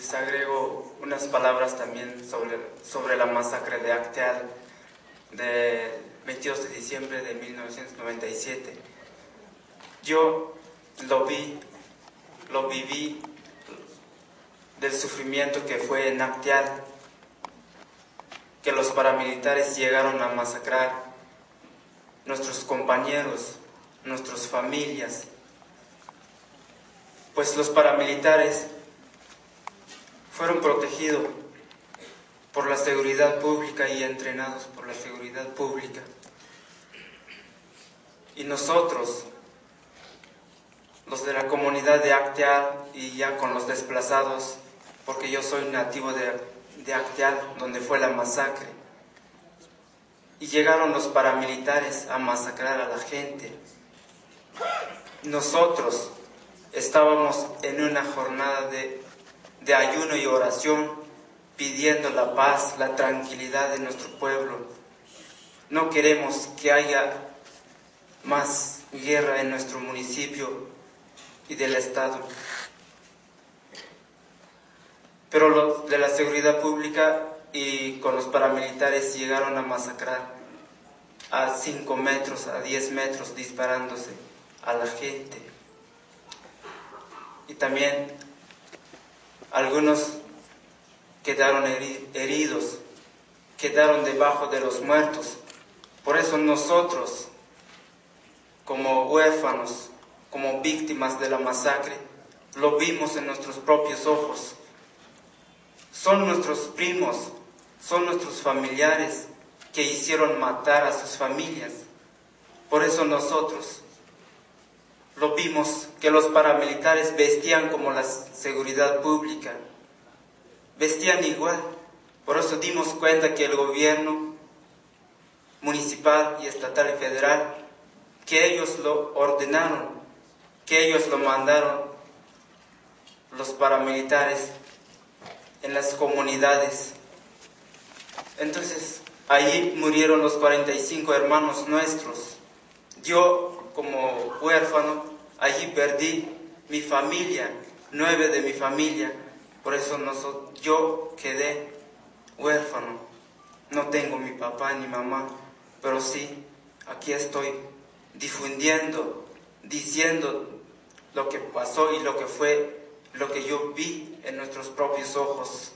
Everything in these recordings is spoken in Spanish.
les agrego unas palabras también sobre la masacre de Acteal del 22 de diciembre de 1997. Yo lo viví del sufrimiento que fue en Acteal, que los paramilitares llegaron a masacrar nuestros compañeros, nuestras familias, pues los paramilitares fueron protegidos por la seguridad pública y entrenados por la seguridad pública. Y nosotros, los de la comunidad de Acteal y ya con los desplazados, porque yo soy nativo de Acteal, donde fue la masacre, y llegaron los paramilitares a masacrar a la gente. Nosotros estábamos en una jornada de ayuno y oración, pidiendo la paz, la tranquilidad de nuestro pueblo. No queremos que haya más guerra en nuestro municipio y del estado. Pero los de la seguridad pública y con los paramilitares llegaron a masacrar a 5 metros, a 10 metros, disparándose a la gente. Y también algunos quedaron heridos, quedaron debajo de los muertos. Por eso nosotros, como huérfanos, como víctimas de la masacre, lo vimos en nuestros propios ojos. Son nuestros primos, son nuestros familiares que hicieron matar a sus familias. Por eso nosotros lo vimos, que los paramilitares vestían como la seguridad pública, vestían igual. Por eso dimos cuenta que el gobierno municipal y estatal y federal, que ellos lo ordenaron, que ellos lo mandaron, los paramilitares, en las comunidades. Entonces, ahí murieron los 45 hermanos nuestros. Yo, como huérfano, allí perdí mi familia, 9 de mi familia. Por eso yo quedé huérfano. No tengo mi papá ni mamá, pero sí, aquí estoy difundiendo, diciendo lo que pasó y lo que fue, lo que yo vi en nuestros propios ojos.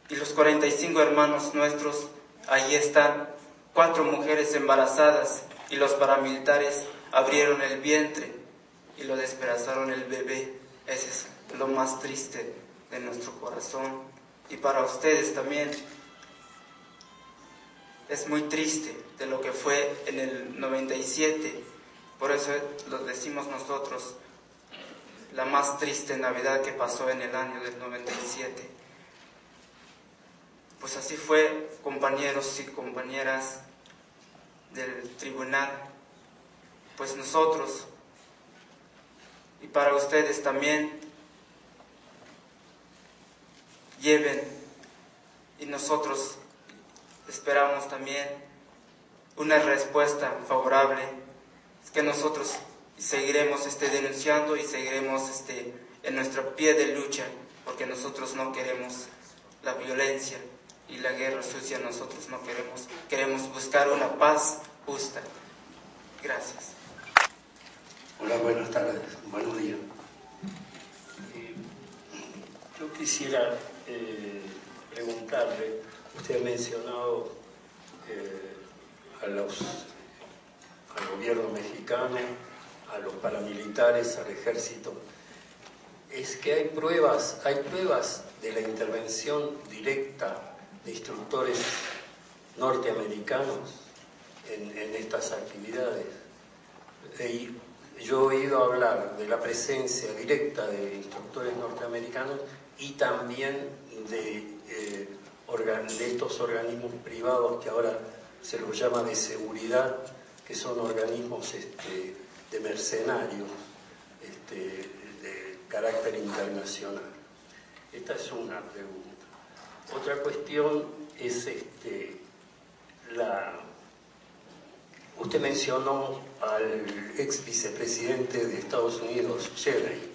Y los 45 hermanos nuestros, ahí están, 4 mujeres embarazadas, y los paramilitares abrieron el vientre y lo despedazaron el bebé. Ese es lo más triste de nuestro corazón. Y para ustedes también es muy triste de lo que fue en el 97. Por eso lo decimos nosotros, la más triste Navidad que pasó en el año del 97. Pues así fue, compañeros y compañeras del tribunal. Pues nosotros, y para ustedes también, lleven, y nosotros esperamos también una respuesta favorable. Es que nosotros seguiremos denunciando y seguiremos en nuestro pie de lucha, porque nosotros no queremos la violencia y la guerra sucia. Nosotros no queremos buscar una paz justa. Gracias. Hola, buenas tardes, buenos días. Yo quisiera preguntarle, usted ha mencionado al gobierno mexicano, a los paramilitares, al ejército. Es que hay pruebas de la intervención directa de instructores norteamericanos en estas actividades. Yo he oído hablar de la presencia directa de instructores norteamericanos y también de estos organismos privados que ahora se los llama de seguridad, que son organismos de mercenarios de carácter internacional. Esta es una pregunta. Otra cuestión es usted mencionó al ex vicepresidente de Estados Unidos, Cheney,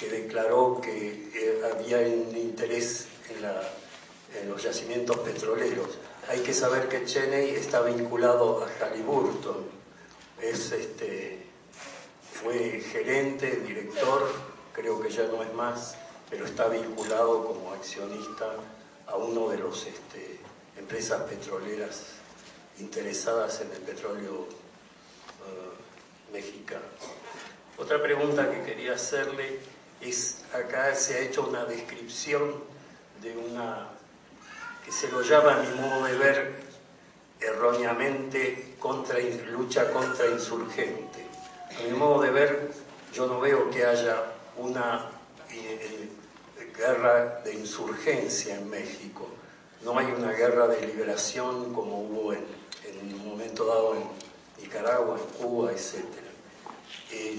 que declaró que había un interés en los yacimientos petroleros. Hay que saber que Cheney está vinculado a Halliburton, fue gerente, director, creo que ya no es más, pero está vinculado como accionista a uno de los empresas petroleras interesadas en el petróleo mexicano. Otra pregunta que quería hacerle es, acá se ha hecho una descripción de una, que se lo llama a mi modo de ver erróneamente, lucha contra insurgente. A mi modo de ver, yo no veo que haya una guerra de insurgencia en México. No hay una guerra de liberación como hubo en un momento dado en Nicaragua, en Cuba, etc.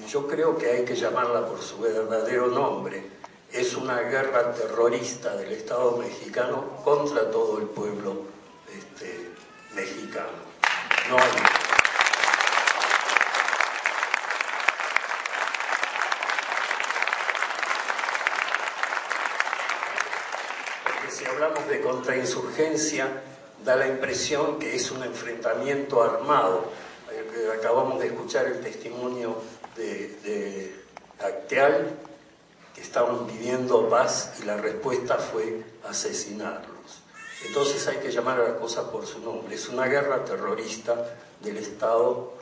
Yo creo que hay que llamarla por su verdadero nombre. Es una guerra terrorista del Estado mexicano contra todo el pueblo mexicano. No hay... Si hablamos de contrainsurgencia, da la impresión que es un enfrentamiento armado. Acabamos de escuchar el testimonio de Acteal, que estaban pidiendo paz y la respuesta fue asesinarlos. Entonces hay que llamar a la cosa por su nombre. Es una guerra terrorista del Estado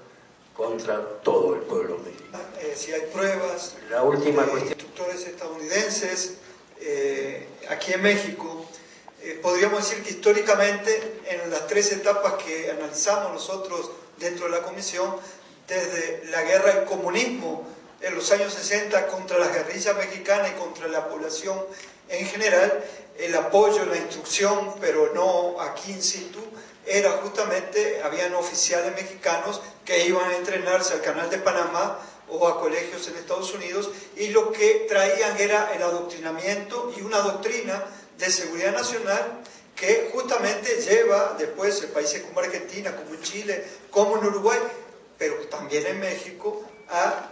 contra todo el pueblo mexicano. Si hay pruebas, la última cuestión. Instructores estadounidenses aquí en México, podríamos decir que históricamente en las tres etapas que analizamos nosotros dentro de la comisión, desde la guerra del comunismo en los años 60 contra las guerrillas mexicanas y contra la población en general, el apoyo, la instrucción, pero no aquí in situ, era justamente, habían oficiales mexicanos que iban a entrenarse al Canal de Panamá o a colegios en Estados Unidos, y lo que traían era el adoctrinamiento y una doctrina de seguridad nacional que justamente lleva después en países como Argentina, como en Chile, como en Uruguay, pero también en México, a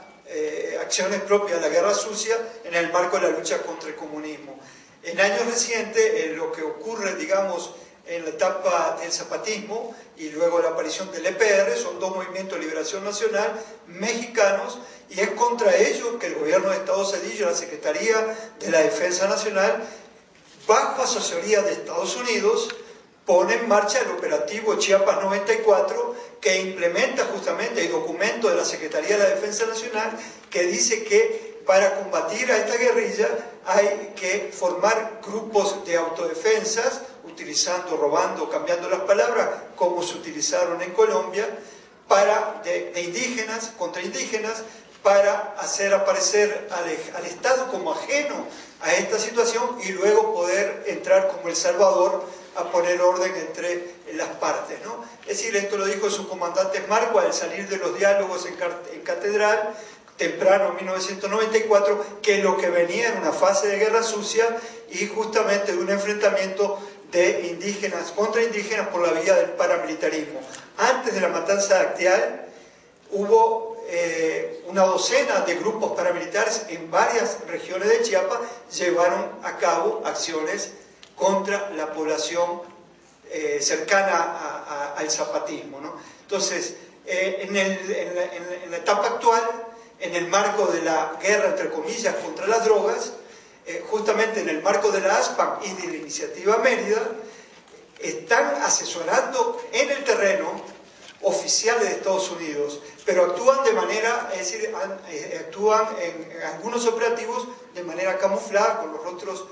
acciones propias de la guerra sucia en el marco de la lucha contra el comunismo. En años recientes, lo que ocurre, digamos, en la etapa del zapatismo y luego la aparición del EPR, son dos movimientos de liberación nacional mexicanos, y es contra ellos que el gobierno de Estado Zedillo, la Secretaría de la Defensa Nacional, bajo asesoría de Estados Unidos, pone en marcha el operativo Chiapas 94, que implementa justamente el documento de la Secretaría de la Defensa Nacional, que dice que para combatir a esta guerrilla hay que formar grupos de autodefensas, utilizando, robando, cambiando las palabras, como se utilizaron en Colombia, de indígenas, contra indígenas, para hacer aparecer al Estado como ajeno a esta situación y luego poder entrar como El Salvador a poner orden entre las partes, ¿no? Es decir, esto lo dijo su comandante Marco al salir de los diálogos en Catedral, temprano en 1994, que lo que venía era una fase de guerra sucia y justamente de un enfrentamiento de indígenas contra indígenas por la vía del paramilitarismo. Antes de la matanza de Acteal hubo una docena de grupos paramilitares en varias regiones de Chiapas, llevaron a cabo acciones contra la población cercana al zapatismo, ¿no? Entonces, en la etapa actual, en el marco de la guerra, entre comillas, contra las drogas, justamente en el marco de la ASPAM y de la Iniciativa Mérida, están asesorando en el terreno oficiales de Estados Unidos, pero actúan de manera, es decir, actúan en algunos operativos de manera camuflada, con los rostros,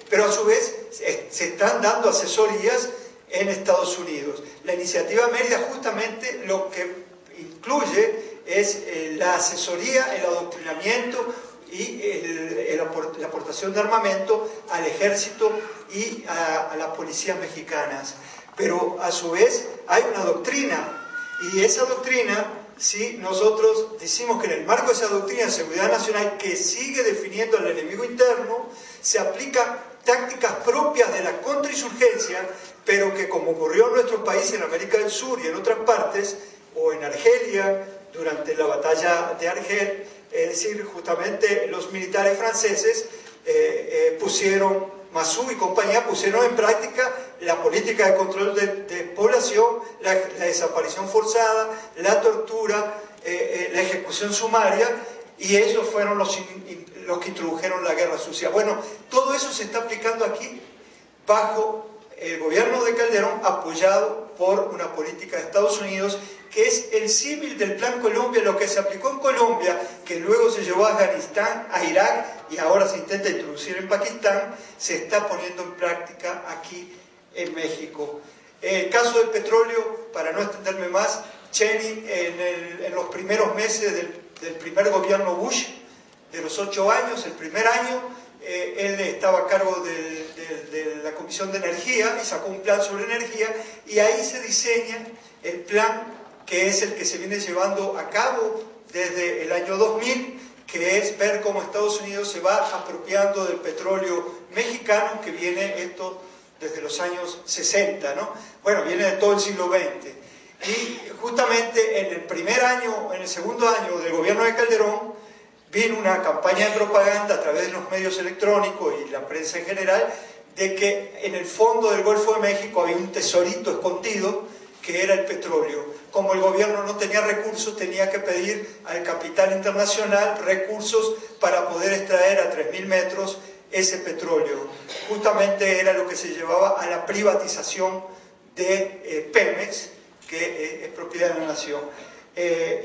pero a su vez se están dando asesorías en Estados Unidos. La Iniciativa Mérida justamente lo que incluye es la asesoría, el adoctrinamiento y la aportación de armamento al ejército y a las policías mexicanas. Pero a su vez hay una doctrina, y esa doctrina, si nosotros decimos que en el marco de esa doctrina de seguridad nacional que sigue definiendo al enemigo interno, se aplican tácticas propias de la contrainsurgencia, pero que, como ocurrió en nuestro país, en América del Sur y en otras partes, o en Argelia, durante la batalla de Argel, es decir, justamente los militares franceses Massu y compañía pusieron en práctica la política de control de población, la desaparición forzada, la tortura, la ejecución sumaria, y ellos fueron los que introdujeron la guerra sucia. Bueno, todo eso se está aplicando aquí bajo el gobierno de Calderón, apoyado por una política de Estados Unidos, que es el símil del Plan Colombia, lo que se aplicó en Colombia, que luego se llevó a Afganistán, a Irak, y ahora se intenta introducir en Pakistán, se está poniendo en práctica aquí en México. El caso del petróleo, para no extenderme más, Cheney en los primeros meses del primer gobierno Bush, de los 8 años, el primer año, él estaba a cargo de la Comisión de Energía y sacó un plan sobre energía, y ahí se diseña el plan que es el que se viene llevando a cabo desde el año 2000, que es ver cómo Estados Unidos se va apropiando del petróleo mexicano, que viene esto desde los años 60, ¿no? Bueno, viene de todo el siglo XX. Y justamente en el primer año, en el segundo año del gobierno de Calderón, vino una campaña de propaganda a través de los medios electrónicos y la prensa en general, de que en el fondo del Golfo de México había un tesorito escondido, que era el petróleo. Como el gobierno no tenía recursos, tenía que pedir al capital internacional recursos para poder extraer a 3.000 metros ese petróleo. Justamente era lo que se llevaba a la privatización de Pemex, que es propiedad de la nación.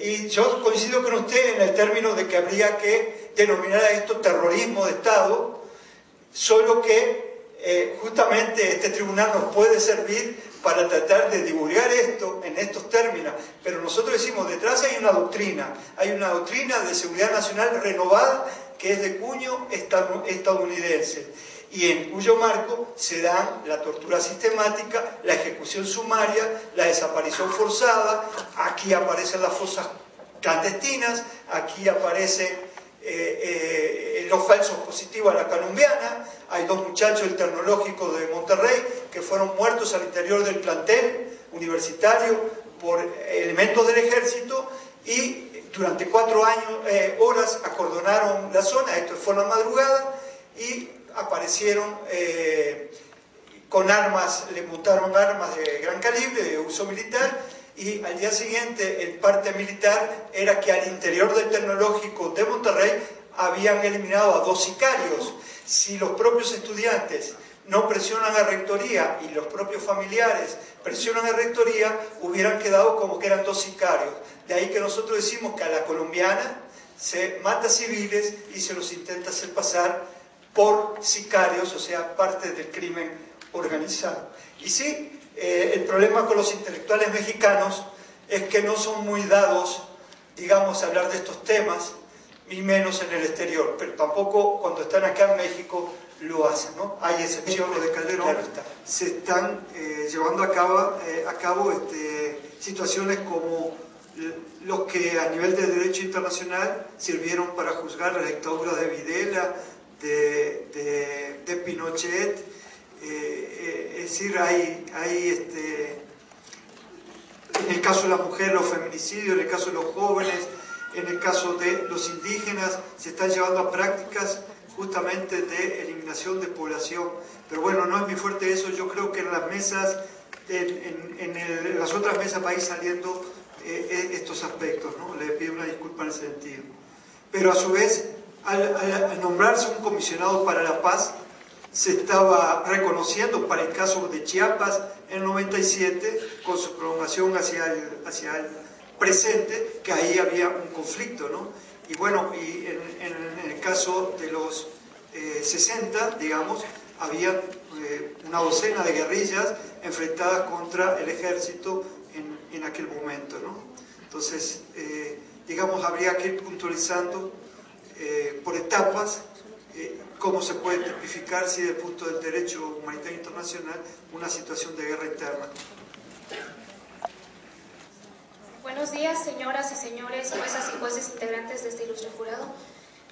Y yo coincido con usted en el término de que habría que denominar a esto terrorismo de Estado, solo que justamente este tribunal nos puede servir para tratar de divulgar esto en estos términos, pero nosotros decimos, detrás hay una doctrina de seguridad nacional renovada que es de cuño estadounidense, y en cuyo marco se dan la tortura sistemática, la ejecución sumaria, la desaparición forzada. Aquí aparecen las fosas clandestinas, aquí aparecen los falsos positivos a la colombiana. Hay 2 muchachos del Tecnológico de Monterrey que fueron muertos al interior del plantel universitario por elementos del ejército, y durante 4 horas acordonaron la zona. Esto fue en la madrugada, y aparecieron con armas, le montaron armas de gran calibre, de uso militar, y al día siguiente el parte militar era que al interior del Tecnológico de Monterrey habían eliminado a 2 sicarios. Si los propios estudiantes no presionan a Rectoría y los propios familiares presionan a Rectoría, hubieran quedado como que eran 2 sicarios. De ahí que nosotros decimos que a la colombiana se mata civiles y se los intenta hacer pasar por sicarios, o sea, parte del crimen organizado. Y sí, el problema con los intelectuales mexicanos es que no son muy dados, digamos, a hablar de estos temas, y menos en el exterior, pero tampoco cuando están acá en México lo hacen, ¿no? Hay excepciones de Calderón, claro está. Se están llevando a cabo situaciones como los que a nivel de derecho internacional sirvieron para juzgar la dictadura de Videla, de Pinochet. Es decir, hay en el caso de las mujeres los feminicidios, en el caso de los jóvenes, en el caso de los indígenas, se están llevando a prácticas justamente de eliminación de población. Pero bueno, no es muy fuerte eso. Yo creo que en las mesas, en las otras mesas va a ir saliendo estos aspectos, ¿no? Le pido una disculpa en ese sentido. Pero a su vez, al nombrarse un comisionado para la paz, se estaba reconociendo para el caso de Chiapas en el 97, con su prolongación hacia el presente, que ahí había un conflicto, ¿no? Y bueno, y en el caso de los 60, digamos, había una docena de guerrillas enfrentadas contra el ejército en aquel momento, ¿no? Entonces, digamos, habría que ir puntualizando por etapas cómo se puede tipificar, si desde el punto del derecho humanitario internacional, una situación de guerra interna. Buenos días, señoras y señores, juezas y jueces integrantes de este ilustre jurado.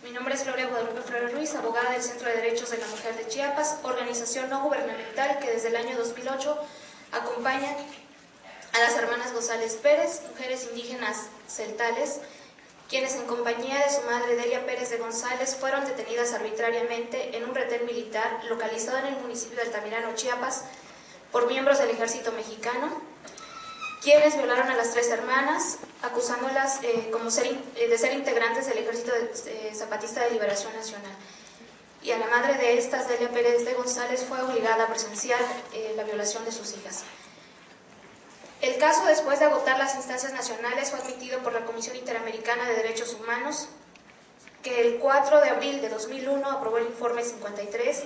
Mi nombre es Gloria Guadalupe Flores Ruiz, abogada del Centro de Derechos de la Mujer de Chiapas, organización no gubernamental que desde el año 2008 acompaña a las hermanas González Pérez, mujeres indígenas celtales, quienes en compañía de su madre Delia Pérez de González fueron detenidas arbitrariamente en un retén militar localizado en el municipio de Altamirano, Chiapas, por miembros del ejército mexicano, quienes violaron a las 3 hermanas, acusándolas de ser integrantes del Ejército Zapatista de Liberación Nacional. Y a la madre de estas, Delia Pérez de González, fue obligada a presenciar la violación de sus hijas. El caso, después de agotar las instancias nacionales, fue admitido por la Comisión Interamericana de Derechos Humanos, que el 4 de abril de 2001 aprobó el informe 53,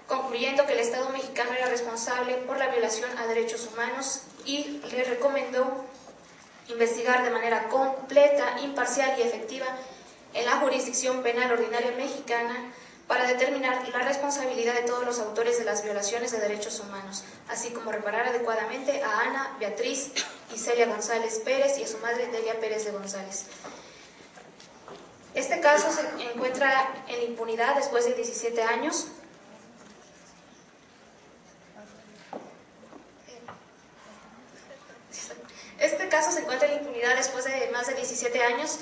concluyendo que el Estado mexicano era responsable por la violación a derechos humanos y le recomendó investigar de manera completa, imparcial y efectiva en la jurisdicción penal ordinaria mexicana para determinar la responsabilidad de todos los autores de las violaciones de derechos humanos, así como reparar adecuadamente a Ana, Beatriz y Celia González Pérez y a su madre Delia Pérez de González. Este caso se encuentra en impunidad después de 17 años. Este caso se encuentra en impunidad después de más de 17 años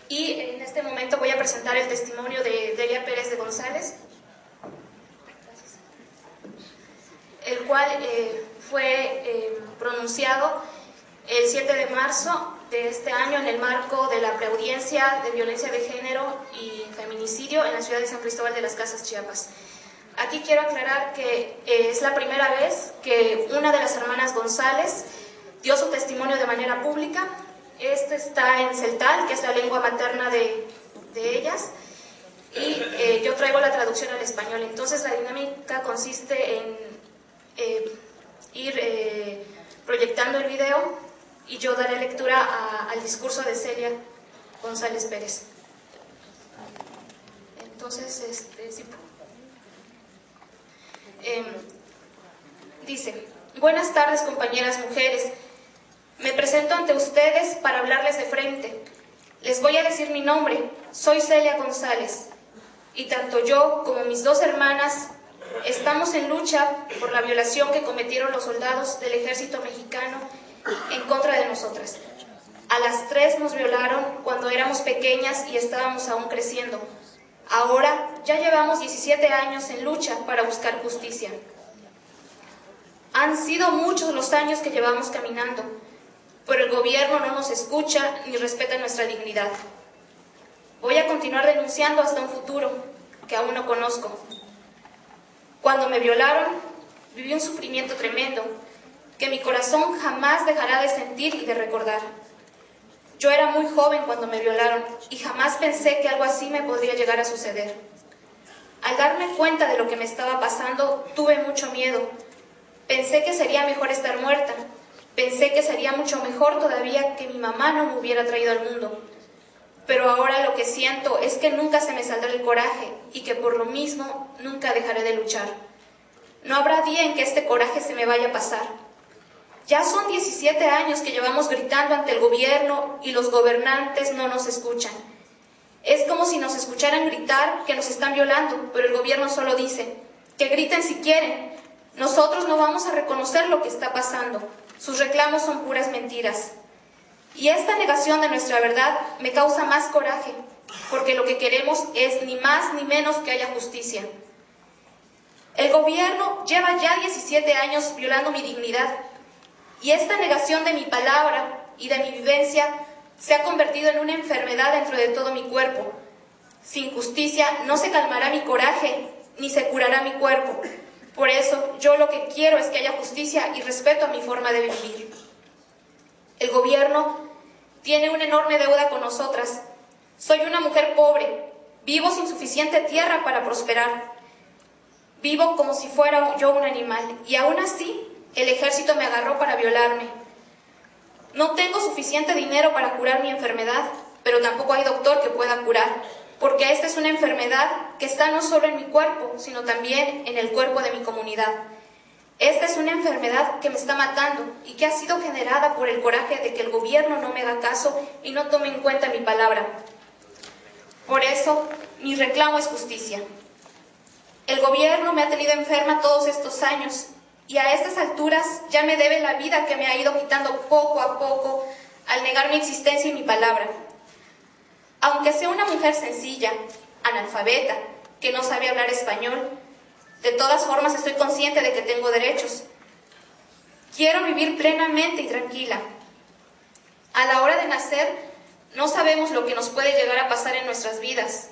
y en este momento voy a presentar el testimonio de Delia Pérez de González, el cual fue pronunciado el 7 de marzo de este año en el marco de la preaudiencia de violencia de género y feminicidio en la ciudad de San Cristóbal de las Casas, Chiapas. Aquí quiero aclarar que es la primera vez que una de las hermanas González dio su testimonio de manera pública. Este está en celtal, que es la lengua materna de ellas, y yo traigo la traducción al español. Entonces la dinámica consiste en ir proyectando el video y yo daré lectura al discurso de Celia González Pérez. Entonces, sí. Dice: buenas tardes, compañeras mujeres. Me presento ante ustedes para hablarles de frente. Les voy a decir mi nombre. Soy Celia González. Y tanto yo como mis 2 hermanas estamos en lucha por la violación que cometieron los soldados del ejército mexicano en contra de nosotras. A las 3 nos violaron cuando éramos pequeñas y estábamos aún creciendo. Ahora ya llevamos 17 años en lucha para buscar justicia. Han sido muchos los años que llevamos caminando, pero el gobierno no nos escucha ni respeta nuestra dignidad. Voy a continuar denunciando hasta un futuro que aún no conozco. Cuando me violaron, viví un sufrimiento tremendo que mi corazón jamás dejará de sentir y de recordar. Yo era muy joven cuando me violaron y jamás pensé que algo así me podría llegar a suceder. Al darme cuenta de lo que me estaba pasando, tuve mucho miedo. Pensé que sería mejor estar muerta. Pensé que sería mucho mejor todavía que mi mamá no me hubiera traído al mundo. Pero ahora lo que siento es que nunca se me saldrá el coraje y que por lo mismo nunca dejaré de luchar. No habrá día en que este coraje se me vaya a pasar. Ya son 17 años que llevamos gritando ante el gobierno y los gobernantes no nos escuchan. Es como si nos escucharan gritar que nos están violando, pero el gobierno solo dice que griten si quieren. Nosotros no vamos a reconocer lo que está pasando. Sus reclamos son puras mentiras. Y esta negación de nuestra verdad me causa más coraje, porque lo que queremos es ni más ni menos que haya justicia. El gobierno lleva ya 17 años violando mi dignidad, y esta negación de mi palabra y de mi vivencia se ha convertido en una enfermedad dentro de todo mi cuerpo. Sin justicia no se calmará mi coraje, ni se curará mi cuerpo. Por eso, yo lo que quiero es que haya justicia y respeto a mi forma de vivir. El gobierno tiene una enorme deuda con nosotras. Soy una mujer pobre, vivo sin suficiente tierra para prosperar. Vivo como si fuera yo un animal, y aún así, el ejército me agarró para violarme. No tengo suficiente dinero para curar mi enfermedad, pero tampoco hay doctor que pueda curar, porque esta es una enfermedad que está no solo en mi cuerpo, sino también en el cuerpo de mi comunidad. Esta es una enfermedad que me está matando y que ha sido generada por el coraje de que el gobierno no me haga caso y no tome en cuenta mi palabra. Por eso, mi reclamo es justicia. El gobierno me ha tenido enferma todos estos años y a estas alturas ya me debe la vida que me ha ido quitando poco a poco al negar mi existencia y mi palabra. Aunque sea una mujer sencilla, analfabeta, que no sabe hablar español, de todas formas estoy consciente de que tengo derechos. Quiero vivir plenamente y tranquila. A la hora de nacer, no sabemos lo que nos puede llegar a pasar en nuestras vidas.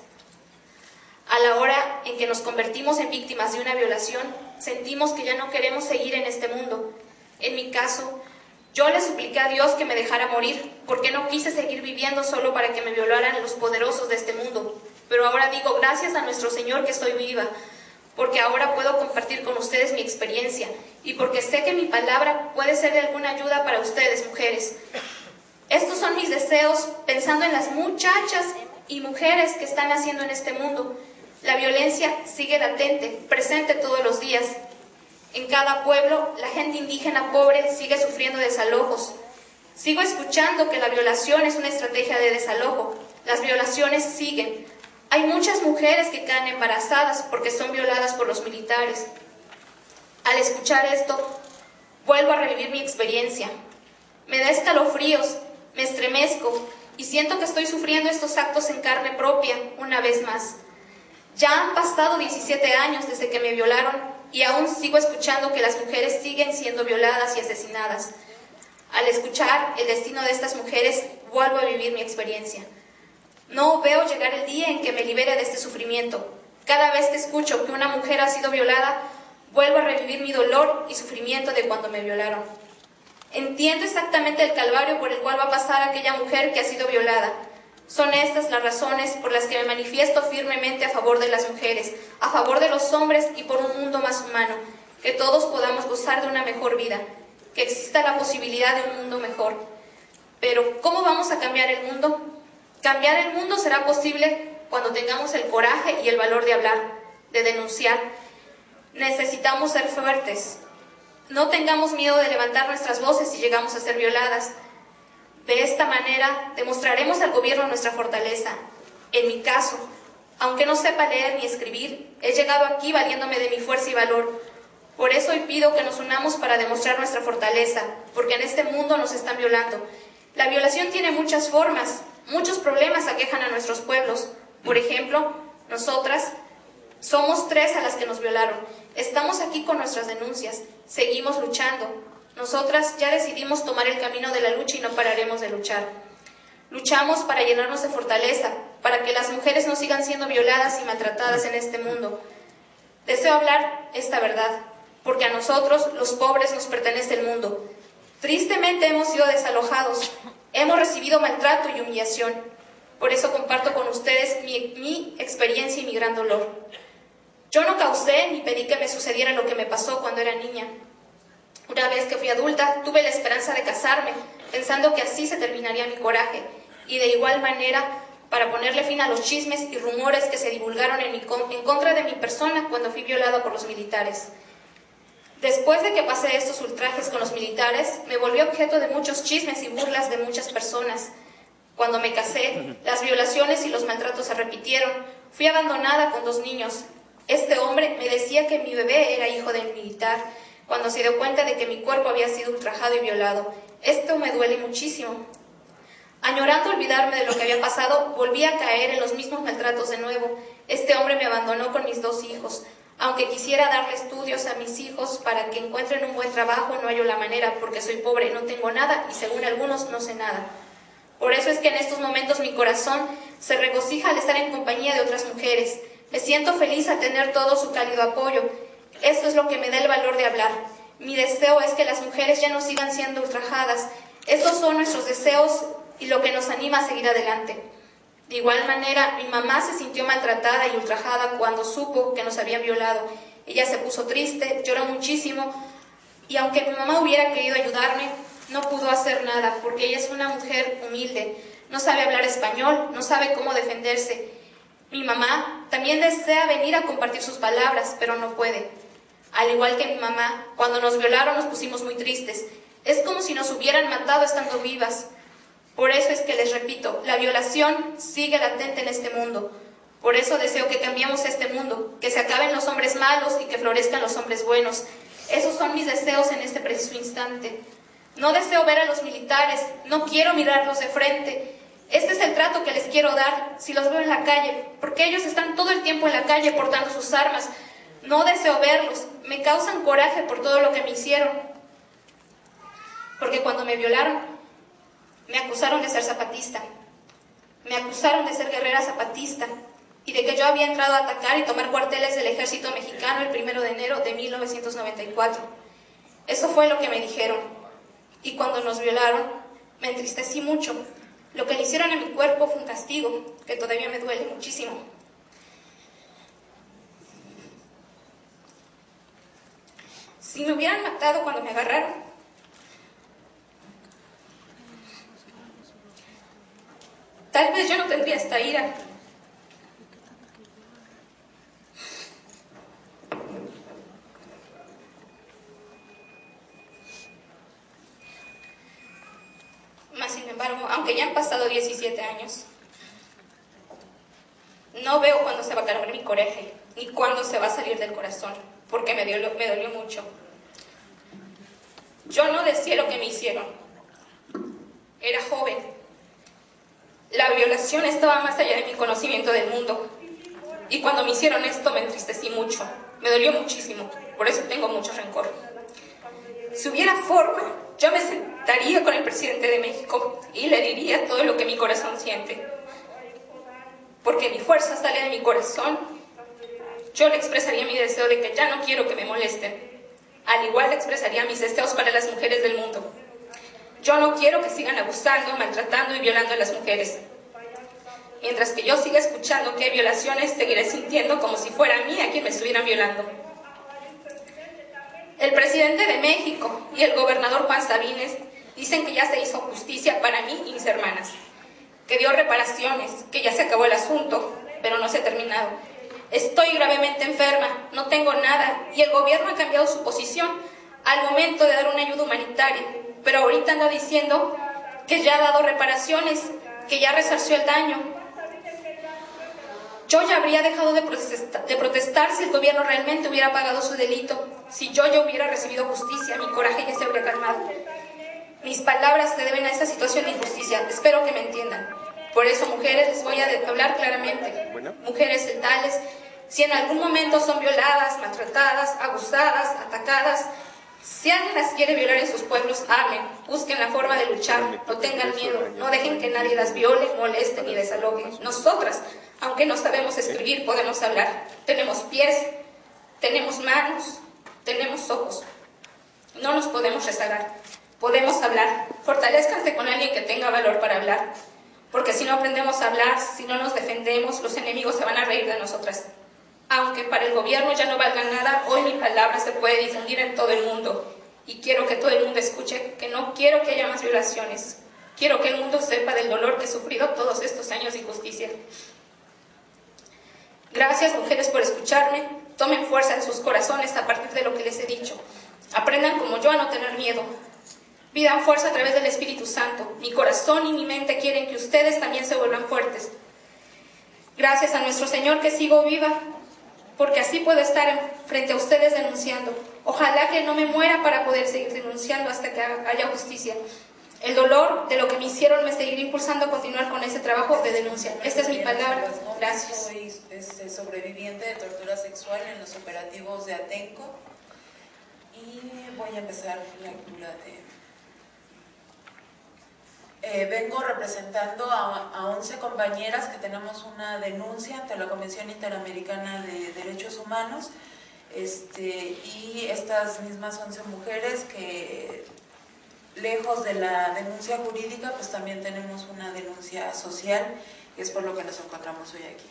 A la hora en que nos convertimos en víctimas de una violación, sentimos que ya no queremos seguir en este mundo. En mi caso, yo le supliqué a Dios que me dejara morir, porque no quise seguir viviendo solo para que me violaran los poderosos de este mundo. Pero ahora digo gracias a nuestro Señor que estoy viva, porque ahora puedo compartir con ustedes mi experiencia y porque sé que mi palabra puede ser de alguna ayuda para ustedes, mujeres. Estos son mis deseos pensando en las muchachas y mujeres que están naciendo en este mundo. La violencia sigue latente, presente todos los días. En cada pueblo, la gente indígena pobre sigue sufriendo desalojos. Sigo escuchando que la violación es una estrategia de desalojo. Las violaciones siguen. Hay muchas mujeres que quedan embarazadas porque son violadas por los militares. Al escuchar esto, vuelvo a revivir mi experiencia. Me da escalofríos, me estremezco y siento que estoy sufriendo estos actos en carne propia una vez más. Ya han pasado 17 años desde que me violaron y aún sigo escuchando que las mujeres siguen siendo violadas y asesinadas. Al escuchar el destino de estas mujeres, vuelvo a vivir mi experiencia. No veo llegar el día en que me libere de este sufrimiento. Cada vez que escucho que una mujer ha sido violada, vuelvo a revivir mi dolor y sufrimiento de cuando me violaron. Entiendo exactamente el calvario por el cual va a pasar aquella mujer que ha sido violada. Son estas las razones por las que me manifiesto firmemente a favor de las mujeres, a favor de los hombres y por un mundo más humano, que todos podamos gozar de una mejor vida, que exista la posibilidad de un mundo mejor. Pero, ¿cómo vamos a cambiar el mundo? Cambiar el mundo será posible cuando tengamos el coraje y el valor de hablar, de denunciar. Necesitamos ser fuertes. No tengamos miedo de levantar nuestras voces si llegamos a ser violadas. De esta manera, demostraremos al gobierno nuestra fortaleza. En mi caso, aunque no sepa leer ni escribir, he llegado aquí valiéndome de mi fuerza y valor. Por eso hoy pido que nos unamos para demostrar nuestra fortaleza, porque en este mundo nos están violando. La violación tiene muchas formas, muchos problemas aquejan a nuestros pueblos. Por ejemplo, nosotras somos 3 a las que nos violaron. Estamos aquí con nuestras denuncias, seguimos luchando. Nosotras ya decidimos tomar el camino de la lucha y no pararemos de luchar. Luchamos para llenarnos de fortaleza, para que las mujeres no sigan siendo violadas y maltratadas en este mundo. Deseo hablar esta verdad, porque a nosotros, los pobres, nos pertenece el mundo. Tristemente hemos sido desalojados, hemos recibido maltrato y humillación. Por eso comparto con ustedes mi experiencia y mi gran dolor. Yo no causé ni pedí que me sucediera lo que me pasó cuando era niña. Una vez que fui adulta, tuve la esperanza de casarme, pensando que así se terminaría mi coraje, y de igual manera, para ponerle fin a los chismes y rumores que se divulgaron en contra de mi persona cuando fui violada por los militares. Después de que pasé estos ultrajes con los militares, me volví objeto de muchos chismes y burlas de muchas personas. Cuando me casé, las violaciones y los maltratos se repitieron. Fui abandonada con 2 niños. Este hombre me decía que mi bebé era hijo del militar, cuando se dio cuenta de que mi cuerpo había sido ultrajado y violado. Esto me duele muchísimo. Añorando olvidarme de lo que había pasado, volví a caer en los mismos maltratos de nuevo. Este hombre me abandonó con mis 2 hijos. Aunque quisiera darle estudios a mis hijos para que encuentren un buen trabajo, no hallo la manera, porque soy pobre, no tengo nada y según algunos no sé nada. Por eso es que en estos momentos mi corazón se regocija al estar en compañía de otras mujeres. Me siento feliz al tener todo su cálido apoyo. Esto es lo que me da el valor de hablar. Mi deseo es que las mujeres ya no sigan siendo ultrajadas. Estos son nuestros deseos y lo que nos anima a seguir adelante. De igual manera, mi mamá se sintió maltratada y ultrajada cuando supo que nos habían violado. Ella se puso triste, lloró muchísimo, y aunque mi mamá hubiera querido ayudarme, no pudo hacer nada, porque ella es una mujer humilde, no sabe hablar español, no sabe cómo defenderse. Mi mamá también desea venir a compartir sus palabras, pero no puede. Al igual que mi mamá, cuando nos violaron nos pusimos muy tristes. Es como si nos hubieran matado estando vivas. Por eso es que les repito, la violación sigue latente en este mundo. Por eso deseo que cambiemos este mundo, que se acaben los hombres malos y que florezcan los hombres buenos. Esos son mis deseos en este preciso instante. No deseo ver a los militares, no quiero mirarlos de frente. Este es el trato que les quiero dar si los veo en la calle, porque ellos están todo el tiempo en la calle portando sus armas. No deseo verlos, me causan coraje por todo lo que me hicieron. Porque cuando me violaron, me acusaron de ser zapatista, me acusaron de ser guerrera zapatista y de que yo había entrado a atacar y tomar cuarteles del ejército mexicano el 1 de enero de 1994. Eso fue lo que me dijeron. Y cuando nos violaron, me entristecí mucho. Lo que le hicieron a mi cuerpo fue un castigo que todavía me duele muchísimo. Si me hubieran matado cuando me agarraron, tal vez yo no tendría esta ira. Mas, sin embargo, aunque ya han pasado 17 años, no veo cuándo se va a acabar mi coraje, ni cuándo se va a salir del corazón, porque me dolió mucho. Yo no deseé lo que me hicieron. Era joven. La violación estaba más allá de mi conocimiento del mundo. Y cuando me hicieron esto me entristecí mucho. Me dolió muchísimo. Por eso tengo mucho rencor. Si hubiera forma, yo me sentaría con el presidente de México y le diría todo lo que mi corazón siente. Porque mi fuerza sale de mi corazón. Yo le expresaría mi deseo de que ya no quiero que me molesten. Al igual le expresaría mis deseos para las mujeres del mundo. Yo no quiero que sigan abusando, maltratando y violando a las mujeres. Mientras que yo siga escuchando que hay violaciones, seguiré sintiendo como si fuera a mí a quien me estuvieran violando. El presidente de México y el gobernador Juan Sabines dicen que ya se hizo justicia para mí y mis hermanas, que dio reparaciones, que ya se acabó el asunto, pero no se ha terminado. Estoy gravemente enferma, no tengo nada, y el gobierno ha cambiado su posición al momento de dar una ayuda humanitaria, pero ahorita anda diciendo que ya ha dado reparaciones, que ya resarció el daño. Yo ya habría dejado de protestar si el gobierno realmente hubiera pagado su delito, si yo ya hubiera recibido justicia, mi coraje ya se habría calmado. Mis palabras se deben a esta situación de injusticia, espero que me entiendan. Por eso, mujeres, les voy a hablar claramente. Mujeres letales, si en algún momento son violadas, maltratadas, abusadas, atacadas, si alguien las quiere violar en sus pueblos, hablen, busquen la forma de luchar, no tengan miedo, no dejen que nadie las viole, moleste ni desaloje. Nosotras, aunque no sabemos escribir, podemos hablar. Tenemos pies, tenemos manos, tenemos ojos. No nos podemos rezagar, podemos hablar. Fortalézcanse con alguien que tenga valor para hablar. Porque si no aprendemos a hablar, si no nos defendemos, los enemigos se van a reír de nosotras. Aunque para el gobierno ya no valga nada, hoy mi palabra se puede difundir en todo el mundo. Y quiero que todo el mundo escuche que no quiero que haya más violaciones. Quiero que el mundo sepa del dolor que he sufrido todos estos años de injusticia. Gracias, mujeres, por escucharme. Tomen fuerza en sus corazones a partir de lo que les he dicho. Aprendan como yo a no tener miedo. Pidan fuerza a través del Espíritu Santo. Mi corazón y mi mente quieren que ustedes también se vuelvan fuertes. Gracias a nuestro Señor que sigo viva, porque así puedo estar frente a ustedes denunciando. Ojalá que no me muera para poder seguir denunciando hasta que haya justicia. El dolor de lo que me hicieron me seguirá impulsando a continuar con ese trabajo de denuncia. Esta es mi palabra. Gracias. Soy sobreviviente de tortura sexual en los operativos de Atenco y voy a empezar la lectura de... vengo representando a 11 compañeras que tenemos una denuncia ante la Convención Interamericana de Derechos Humanos y estas mismas 11 mujeres que lejos de la denuncia jurídica pues también tenemos una denuncia social y es por lo que nos encontramos hoy aquí.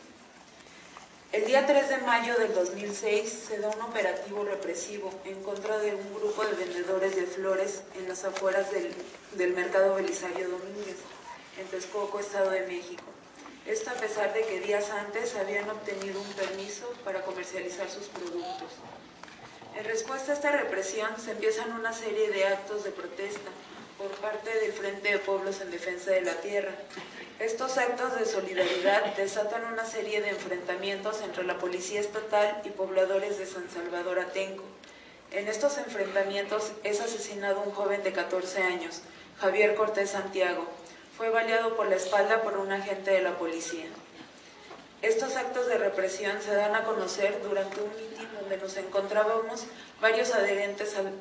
El día 3 de mayo del 2006 se da un operativo represivo en contra de un grupo de vendedores de flores en las afueras del mercado Belisario Domínguez, en Texcoco, Estado de México. Esto a pesar de que días antes habían obtenido un permiso para comercializar sus productos. En respuesta a esta represión se empiezan una serie de actos de protesta por parte del Frente de Pueblos en Defensa de la Tierra. Estos actos de solidaridad desatan una serie de enfrentamientos entre la Policía Estatal y pobladores de San Salvador Atenco. En estos enfrentamientos es asesinado un joven de 14 años, Javier Cortés Santiago. Fue baleado por la espalda por un agente de la policía. Estos actos de represión se dan a conocer durante un mitin donde nos encontrábamos varios adherentes al...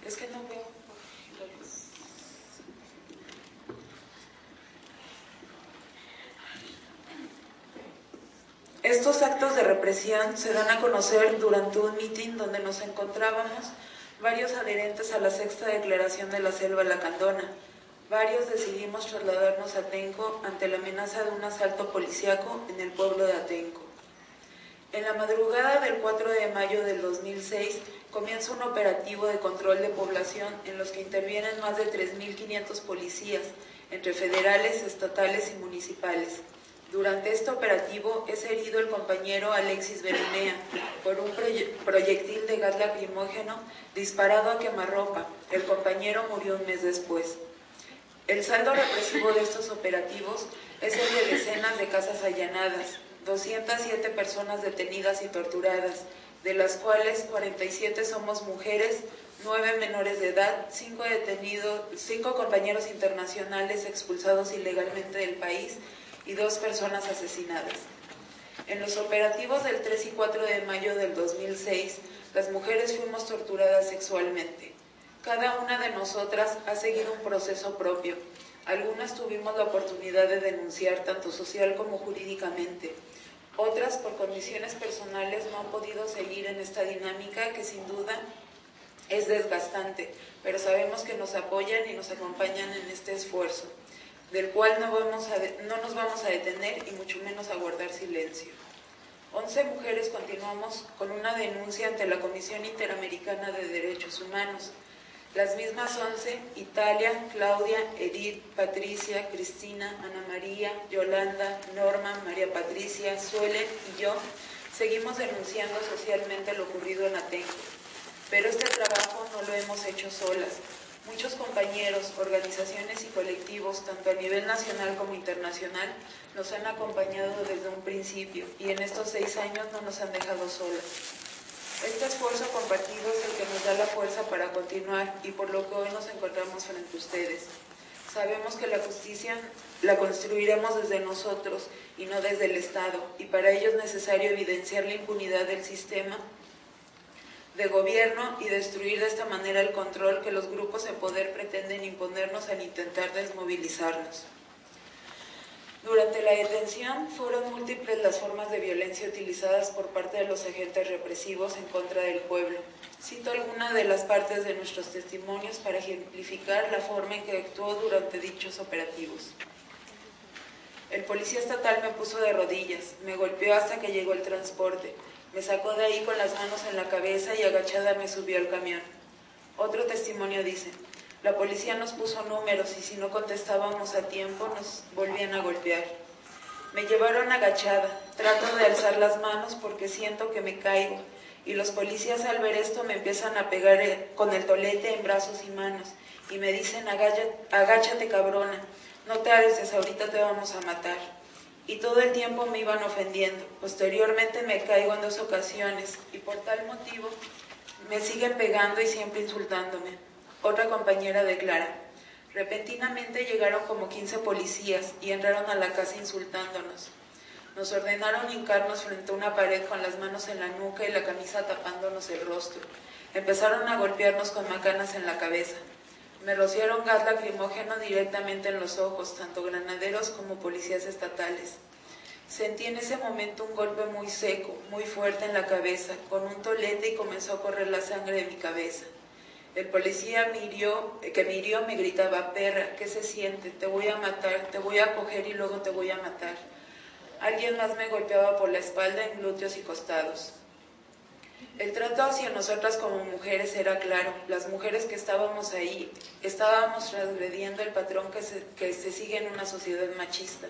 Es que no veo... Estos actos de represión se dan a conocer durante un mitin donde nos encontrábamos varios adherentes a la sexta declaración de la Selva Lacandona. Varios decidimos trasladarnos a Atenco ante la amenaza de un asalto policíaco en el pueblo de Atenco. En la madrugada del 4 de mayo del 2006 comienza un operativo de control de población en los que intervienen más de 3.500 policías, entre federales, estatales y municipales. Durante este operativo es herido el compañero Alexis Bermea por un proyectil de gas lacrimógeno disparado a quemarropa. El compañero murió un mes después. El saldo represivo de estos operativos es el de decenas de casas allanadas, 207 personas detenidas y torturadas, de las cuales 47 somos mujeres, 9 menores de edad, 5 compañeros internacionales expulsados ilegalmente del país y 2 personas asesinadas. En los operativos del 3 y 4 de mayo del 2006, las mujeres fuimos torturadas sexualmente. Cada una de nosotras ha seguido un proceso propio. Algunas tuvimos la oportunidad de denunciar tanto social como jurídicamente. Otras, por condiciones personales, no han podido seguir en esta dinámica que sin duda es desgastante, pero sabemos que nos apoyan y nos acompañan en este esfuerzo, del cual no nos vamos a detener y mucho menos a guardar silencio. 11 mujeres continuamos con una denuncia ante la Comisión Interamericana de Derechos Humanos. Las mismas 11, Italia, Claudia, Edith, Patricia, Cristina, Ana María, Yolanda, Norma, María Patricia, Suelen y yo, seguimos denunciando socialmente lo ocurrido en Atenco. Pero este trabajo no lo hemos hecho solas. Muchos compañeros, organizaciones y colectivos, tanto a nivel nacional como internacional, nos han acompañado desde un principio y en estos 6 años no nos han dejado solas. Este esfuerzo compartido es el que nos da la fuerza para continuar y por lo que hoy nos encontramos frente a ustedes. Sabemos que la justicia la construiremos desde nosotros y no desde el Estado, y para ello es necesario evidenciar la impunidad del sistema de gobierno y destruir de esta manera el control que los grupos en poder pretenden imponernos al intentar desmovilizarnos. Durante la detención fueron múltiples las formas de violencia utilizadas por parte de los agentes represivos en contra del pueblo. Cito algunas de las partes de nuestros testimonios para ejemplificar la forma en que actuó durante dichos operativos. El policía estatal me puso de rodillas, me golpeó hasta que llegó el transporte. Me sacó de ahí con las manos en la cabeza y agachada me subió al camión. Otro testimonio dice, la policía nos puso números y si no contestábamos a tiempo nos volvían a golpear. Me llevaron agachada, trato de alzar las manos porque siento que me caigo y los policías al ver esto me empiezan a pegar con el tolete en brazos y manos y me dicen agáchate cabrona, no te alces, ahorita te vamos a matar. Y todo el tiempo me iban ofendiendo. Posteriormente me caigo en 2 ocasiones y por tal motivo me siguen pegando y siempre insultándome. Otra compañera declara, repentinamente llegaron como 15 policías y entraron a la casa insultándonos. Nos ordenaron hincarnos frente a una pared con las manos en la nuca y la camisa tapándonos el rostro. Empezaron a golpearnos con macanas en la cabeza. Me rociaron gas lacrimógeno directamente en los ojos, tanto granaderos como policías estatales. Sentí en ese momento un golpe muy seco, muy fuerte en la cabeza, con un tolete y comenzó a correr la sangre de mi cabeza. El policía que me hirió me gritaba, perra, ¿qué se siente? Te voy a matar, te voy a coger y luego te voy a matar. Alguien más me golpeaba por la espalda, en glúteos y costados. El trato hacia nosotras como mujeres era claro. Las mujeres que estábamos ahí, estábamos transgrediendo el patrón que se sigue en una sociedad machista.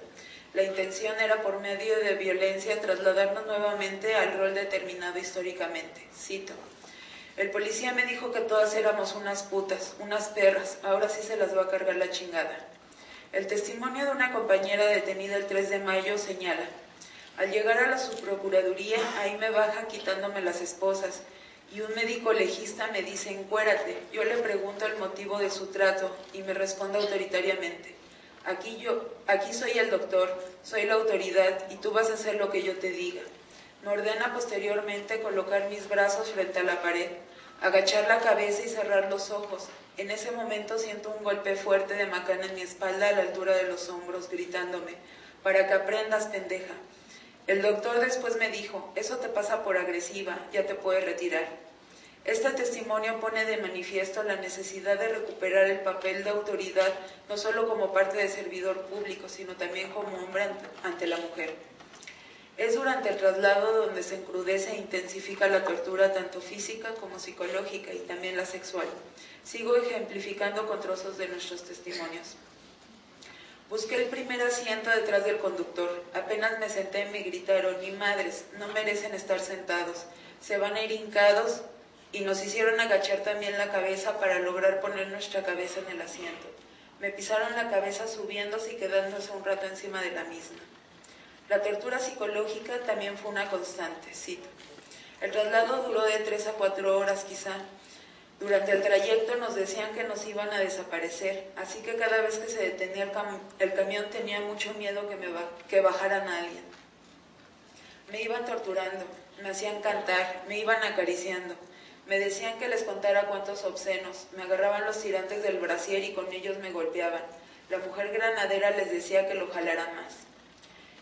La intención era, por medio de violencia, trasladarnos nuevamente al rol determinado históricamente. Cito. El policía me dijo que todas éramos unas putas, unas perras, ahora sí se las va a cargar la chingada. El testimonio de una compañera detenida el 3 de mayo señala, al llegar a la subprocuraduría, ahí me bajan quitándome las esposas y un médico legista me dice encuérate. Yo le pregunto el motivo de su trato y me responde autoritariamente, aquí soy el doctor, soy la autoridad y tú vas a hacer lo que yo te diga. Me ordena posteriormente colocar mis brazos frente a la pared, agachar la cabeza y cerrar los ojos. En ese momento siento un golpe fuerte de macana en mi espalda a la altura de los hombros, gritándome, para que aprendas, pendeja. El doctor después me dijo, eso te pasa por agresiva, ya te puedes retirar. Este testimonio pone de manifiesto la necesidad de recuperar el papel de autoridad, no solo como parte de servidor público, sino también como hombre ante la mujer. Es durante el traslado donde se encrudece e intensifica la tortura tanto física como psicológica y también la sexual. Sigo ejemplificando con trozos de nuestros testimonios. Busqué el primer asiento detrás del conductor. Apenas me senté me gritaron, ni madres, no merecen estar sentados. Se van a ir hincados y nos hicieron agachar también la cabeza para lograr poner nuestra cabeza en el asiento. Me pisaron la cabeza subiéndose y quedándose un rato encima de la misma. La tortura psicológica también fue una constante, cito. El traslado duró de 3 a 4 horas quizá. Durante el trayecto nos decían que nos iban a desaparecer, así que cada vez que se detenía el camión tenía mucho miedo que bajaran a alguien. Me iban torturando, me hacían cantar, me iban acariciando. Me decían que les contara cuentos obscenos, me agarraban los tirantes del brasier y con ellos me golpeaban. La mujer granadera les decía que lo jalaran más.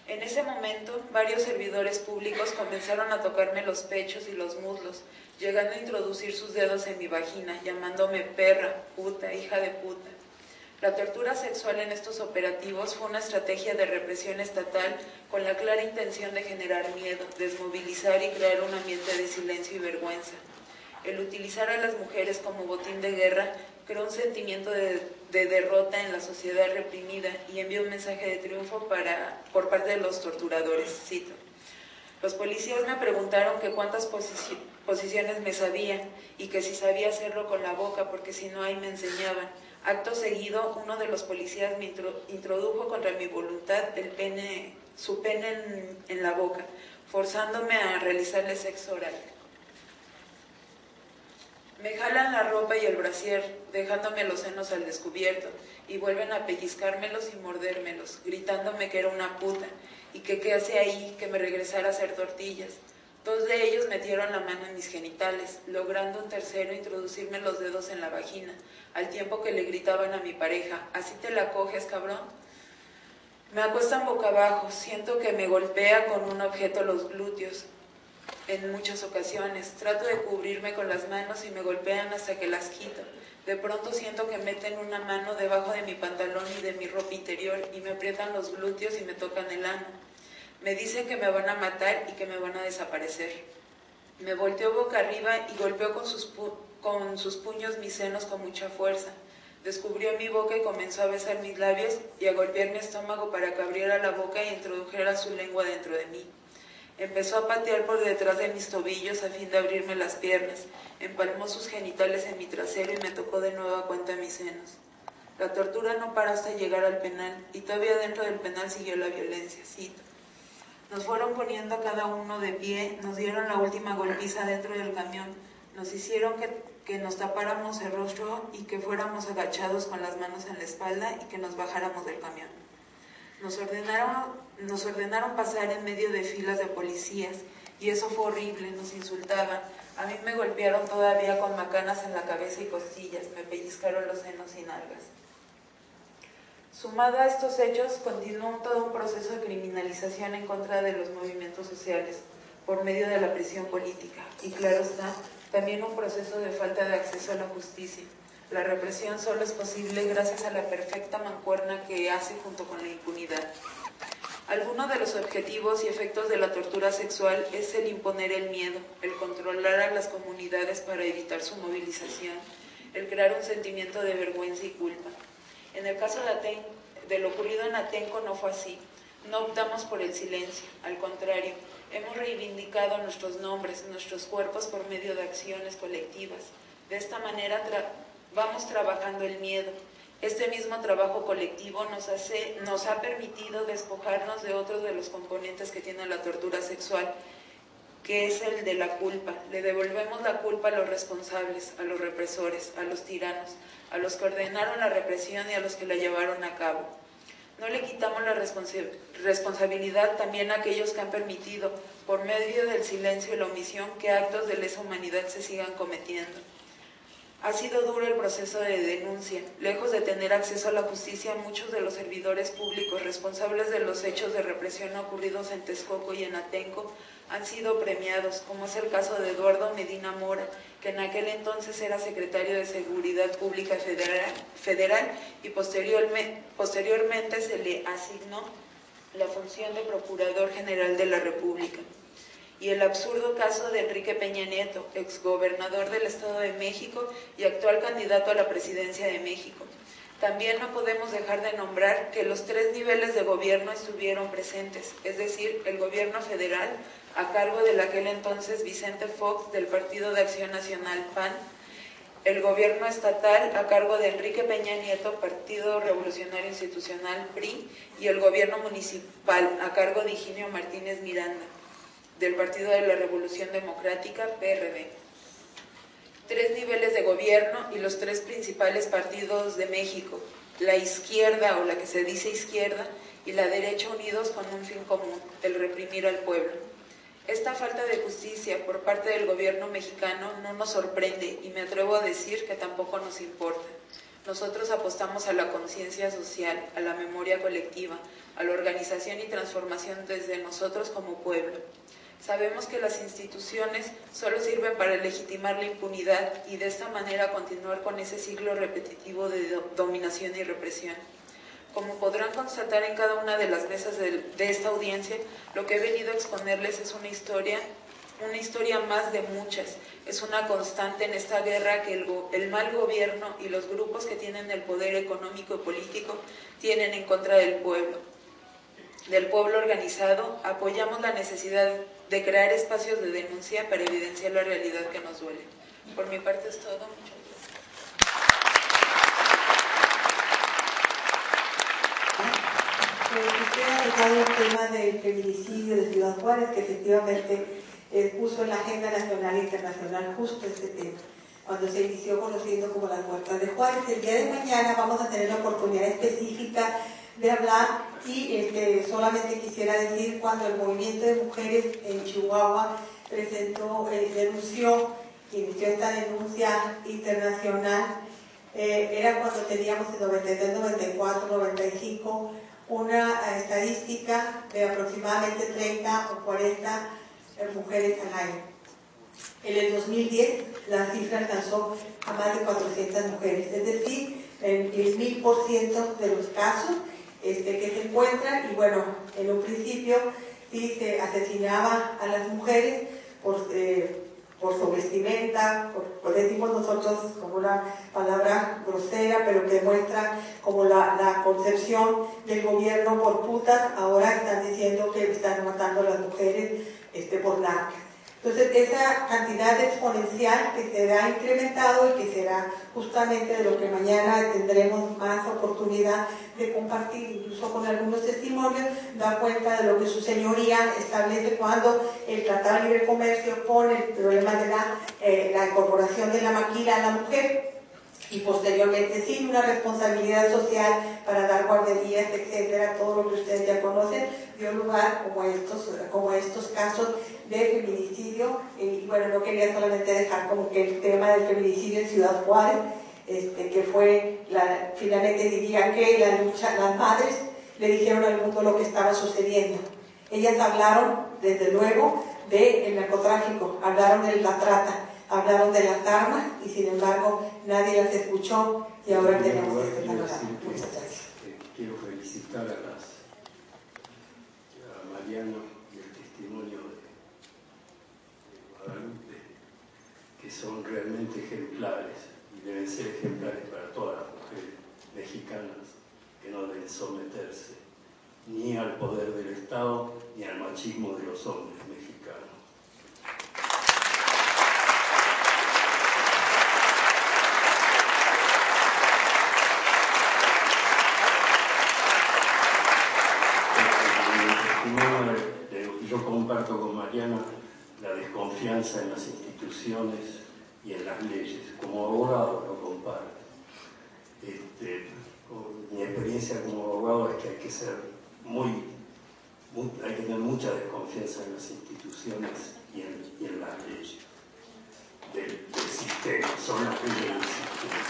En ese momento, varios servidores públicos comenzaron a tocarme los pechos y los muslos, llegando a introducir sus dedos en mi vagina, llamándome perra, puta, hija de puta. La tortura sexual en estos operativos fue una estrategia de represión estatal con la clara intención de generar miedo, desmovilizar y crear un ambiente de silencio y vergüenza. El utilizar a las mujeres como botín de guerra creó un sentimiento de derrota en la sociedad reprimida y envió un mensaje de triunfo por parte de los torturadores, cito. Los policías me preguntaron que cuántas posiciones me sabía y que si sabía hacerlo con la boca porque si no ahí me enseñaban. Acto seguido, uno de los policías me introdujo contra mi voluntad su pene en la boca, forzándome a realizarle sexo oral. Me jalan la ropa y el brasier, dejándome los senos al descubierto, y vuelven a pellizcármelos y mordérmelos, gritándome que era una puta, y que qué hacía ahí, que me regresara a hacer tortillas. 2 de ellos metieron la mano en mis genitales, logrando un tercero introducirme los dedos en la vagina, al tiempo que le gritaban a mi pareja, ¿así te la coges, cabrón? Me acuestan boca abajo, siento que me golpea con un objeto los glúteos. En muchas ocasiones trato de cubrirme con las manos y me golpean hasta que las quito. De pronto siento que meten una mano debajo de mi pantalón y de mi ropa interior y me aprietan los glúteos y me tocan el ano. Me dicen que me van a matar y que me van a desaparecer. Me volteo boca arriba y golpeó con sus puños mis senos con mucha fuerza. Descubrió mi boca y comenzó a besar mis labios y a golpear mi estómago para que abriera la boca e introdujera su lengua dentro de mí. Empezó a patear por detrás de mis tobillos a fin de abrirme las piernas, empalmó sus genitales en mi trasero y me tocó de nuevo a cuenta mis senos. La tortura no paró hasta llegar al penal, y todavía dentro del penal siguió la violencia, cito. Nos fueron poniendo a cada uno de pie, nos dieron la última golpiza dentro del camión, nos hicieron que nos tapáramos el rostro y que fuéramos agachados con las manos en la espalda y que nos bajáramos del camión. Nos ordenaron pasar en medio de filas de policías y eso fue horrible, nos insultaban. A mí me golpearon todavía con macanas en la cabeza y costillas, me pellizcaron los senos y nalgas. Sumado a estos hechos, continuó todo un proceso de criminalización en contra de los movimientos sociales por medio de la presión política y, claro está, también un proceso de falta de acceso a la justicia. La represión solo es posible gracias a la perfecta mancuerna que hace junto con la impunidad. Algunos de los objetivos y efectos de la tortura sexual es el imponer el miedo, el controlar a las comunidades para evitar su movilización, el crear un sentimiento de vergüenza y culpa. En el caso de lo ocurrido en Atenco no fue así. No optamos por el silencio, al contrario, hemos reivindicado nuestros nombres, nuestros cuerpos por medio de acciones colectivas. De esta manera vamos trabajando el miedo. Este mismo trabajo colectivo nos ha permitido despojarnos de otros de los componentes que tiene la tortura sexual, que es el de la culpa. Le devolvemos la culpa a los responsables, a los represores, a los tiranos, a los que ordenaron la represión y a los que la llevaron a cabo. No le quitamos la responsabilidad también a aquellos que han permitido, por medio del silencio y la omisión, que actos de lesa humanidad se sigan cometiendo. Ha sido duro el proceso de denuncia. Lejos de tener acceso a la justicia, muchos de los servidores públicos responsables de los hechos de represión ocurridos en Texcoco y en Atenco han sido premiados, como es el caso de Eduardo Medina Mora, que en aquel entonces era secretario de Seguridad Pública Federal y posteriormente se le asignó la función de Procurador General de la República. Y el absurdo caso de Enrique Peña Nieto, exgobernador del Estado de México y actual candidato a la presidencia de México. También no podemos dejar de nombrar que los 3 niveles de gobierno estuvieron presentes, es decir, el gobierno federal, a cargo del aquel entonces Vicente Fox del Partido de Acción Nacional PAN, el gobierno estatal a cargo de Enrique Peña Nieto, Partido Revolucionario Institucional PRI, y el gobierno municipal a cargo de Higinio Martínez Miranda, del Partido de la Revolución Democrática, PRD. 3 niveles de gobierno y los 3 principales partidos de México, la izquierda o la que se dice izquierda y la derecha unidos con un fin común, el reprimir al pueblo. Esta falta de justicia por parte del gobierno mexicano no nos sorprende y me atrevo a decir que tampoco nos importa. Nosotros apostamos a la conciencia social, a la memoria colectiva, a la organización y transformación desde nosotros como pueblo. Sabemos que las instituciones solo sirven para legitimar la impunidad y de esta manera continuar con ese ciclo repetitivo de dominación y represión. Como podrán constatar en cada una de las mesas de esta audiencia, lo que he venido a exponerles es una historia más de muchas. Es una constante en esta guerra que el mal gobierno y los grupos que tienen el poder económico y político tienen en contra del pueblo organizado. Apoyamos la necesidad de crear espacios de denuncia para evidenciar la realidad que nos duele. Por mi parte es todo. Muchas gracias. Usted ha tocado el tema del feminicidio de Ciudad Juárez, que efectivamente puso en la agenda nacional e internacional justo este tema, cuando se inició conociendo como las muertas de Juárez. El día de mañana vamos a tener la oportunidad específica de hablar y solamente quisiera decir, cuando el movimiento de mujeres en Chihuahua inició esta denuncia internacional, era cuando teníamos en 93, 94, 95 una estadística de aproximadamente 30 o 40 mujeres al año. En el 2010 la cifra alcanzó a más de 400 mujeres, es decir, el 10.000% de los casos que se encuentran. Y bueno, en un principio sí se asesinaba a las mujeres por su vestimenta, por decimos nosotros como una palabra grosera, pero que muestra como la concepción del gobierno por putas. Ahora están diciendo que están matando a las mujeres por narcas. Entonces, esa cantidad exponencial que se ha incrementado y que será justamente de lo que mañana tendremos más oportunidad de compartir, incluso con algunos testimonios, da cuenta de lo que su señoría establece cuando el Tratado de Libre Comercio pone el problema de la incorporación de la maquila a la mujer, y posteriormente sin una responsabilidad social para dar guarderías, etcétera, todo lo que ustedes ya conocen, dio lugar como estos casos de feminicidio. Y bueno, no quería solamente dejar como que el tema del feminicidio en Ciudad Juárez, que fue, finalmente diría que la lucha, las madres le dijeron al mundo lo que estaba sucediendo. Ellas hablaron, desde luego, del narcotráfico, hablaron de la trata, hablaron de las armas y sin embargo nadie las escuchó, y ahora tenemos este panorama. Muchas gracias. Quiero felicitar a Mariano y el testimonio de Guadalupe, que son realmente ejemplares y deben ser ejemplares para todas las mujeres mexicanas, que no deben someterse ni al poder del Estado ni al machismo de los hombres mexicanos. Yo comparto con Mariana la desconfianza en las instituciones y en las leyes. Como abogado lo comparto. Mi experiencia como abogado es que hay que ser hay que tener mucha desconfianza en las instituciones y en las leyes del sistema, son las leyes del sistema.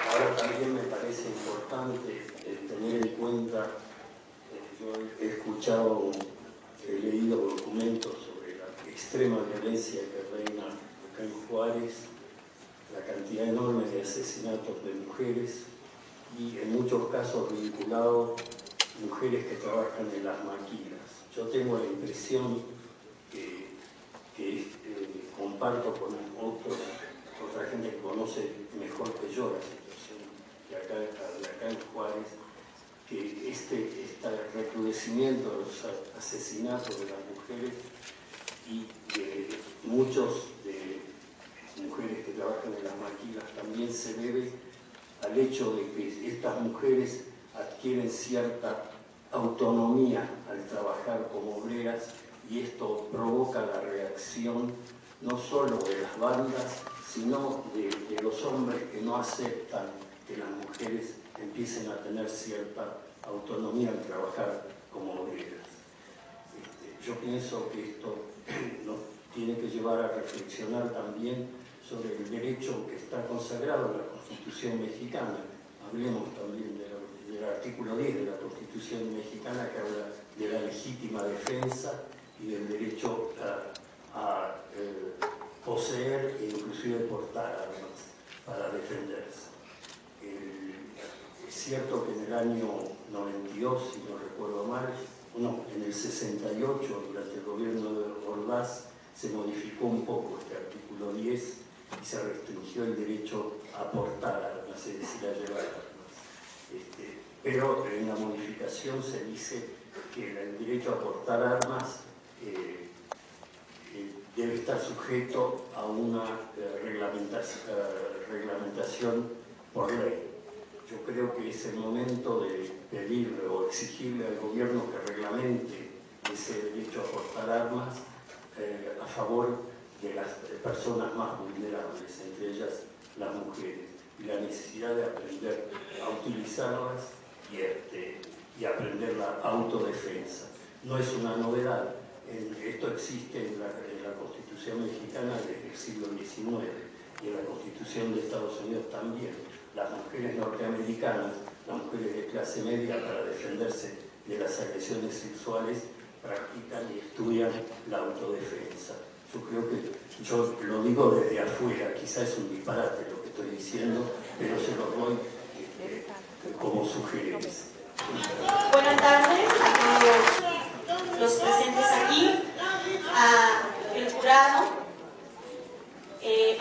Ahora también me parece importante tener en cuenta, yo he leído documentos sobre la extrema violencia que reina acá en Juárez, la cantidad enorme de asesinatos de mujeres y en muchos casos vinculados mujeres que trabajan en las maquilas. Yo tengo la impresión que comparto con otra gente que conoce mejor que yo la situación de acá en Juárez, que este recrudecimiento de los asesinatos de las mujeres y de muchos de mujeres que trabajan en las maquilas también se debe al hecho de que estas mujeres adquieren cierta autonomía al trabajar como obreras y esto provoca la reacción no solo de las bandas, sino de los hombres que no aceptan que las mujeres empiecen a tener cierta autonomía al trabajar como obreras. Yo pienso que esto nos tiene que llevar a reflexionar también sobre el derecho que está consagrado en la Constitución mexicana. Hablemos también del artículo 10 de la Constitución mexicana, que habla de la legítima defensa y del derecho a poseer e inclusive portar armas para defenderse. Es cierto que en el año 92, si no recuerdo mal, en el 68, durante el gobierno de Ordaz, se modificó un poco este artículo 10 y se restringió el derecho a portar armas, es decir, a llevar armas. Pero en la modificación se dice que el derecho a portar armas debe estar sujeto a una reglamentación por ley. Yo creo que es el momento de pedirle o exigirle al gobierno que reglamente ese derecho a portar armas a favor de las personas más vulnerables, entre ellas las mujeres, y la necesidad de aprender a utilizarlas y aprender la autodefensa. No es una novedad, esto existe en la Constitución mexicana desde el siglo XIX y en la Constitución de Estados Unidos también. Las mujeres norteamericanas, las mujeres de clase media, para defenderse de las agresiones sexuales, practican y estudian la autodefensa. Yo creo que, yo lo digo desde afuera, quizás es un disparate lo que estoy diciendo, pero se lo doy como sugerencia. Buenas tardes a todos los presentes aquí, al jurado,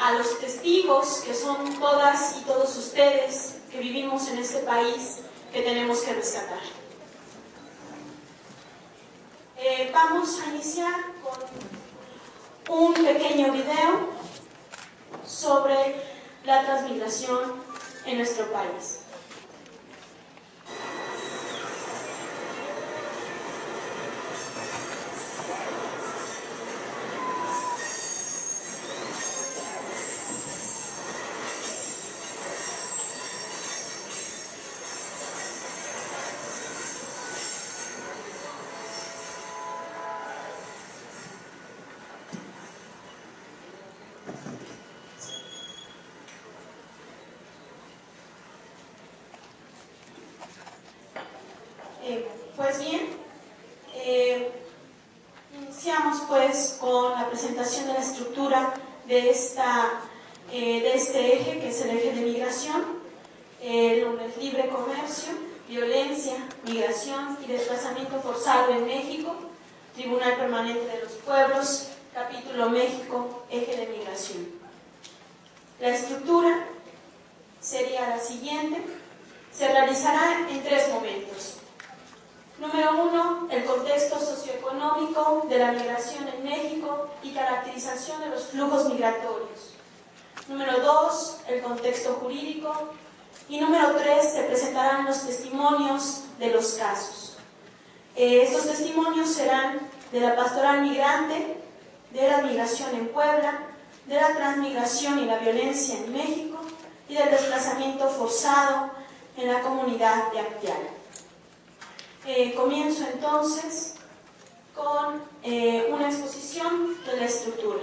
a los testigos que son todas y todos ustedes que vivimos en este país que tenemos que rescatar. Vamos a iniciar con un pequeño video sobre la transmigración en nuestro país. Pues bien, iniciamos pues con la presentación de la estructura de este eje, que es el eje de migración, libre comercio, violencia, migración y desplazamiento forzado en México, Tribunal Permanente de los Pueblos, capítulo México, eje de migración. La estructura sería la siguiente, se realizará en 3 momentos. Número 1, el contexto socioeconómico de la migración en México y caracterización de los flujos migratorios. Número 2, el contexto jurídico. Y número 3, se presentarán los testimonios de los casos. Estos testimonios serán de la pastoral migrante, de la migración en Puebla, de la transmigración y la violencia en México y del desplazamiento forzado en la comunidad de Acteal. Comienzo entonces con una exposición de la estructura.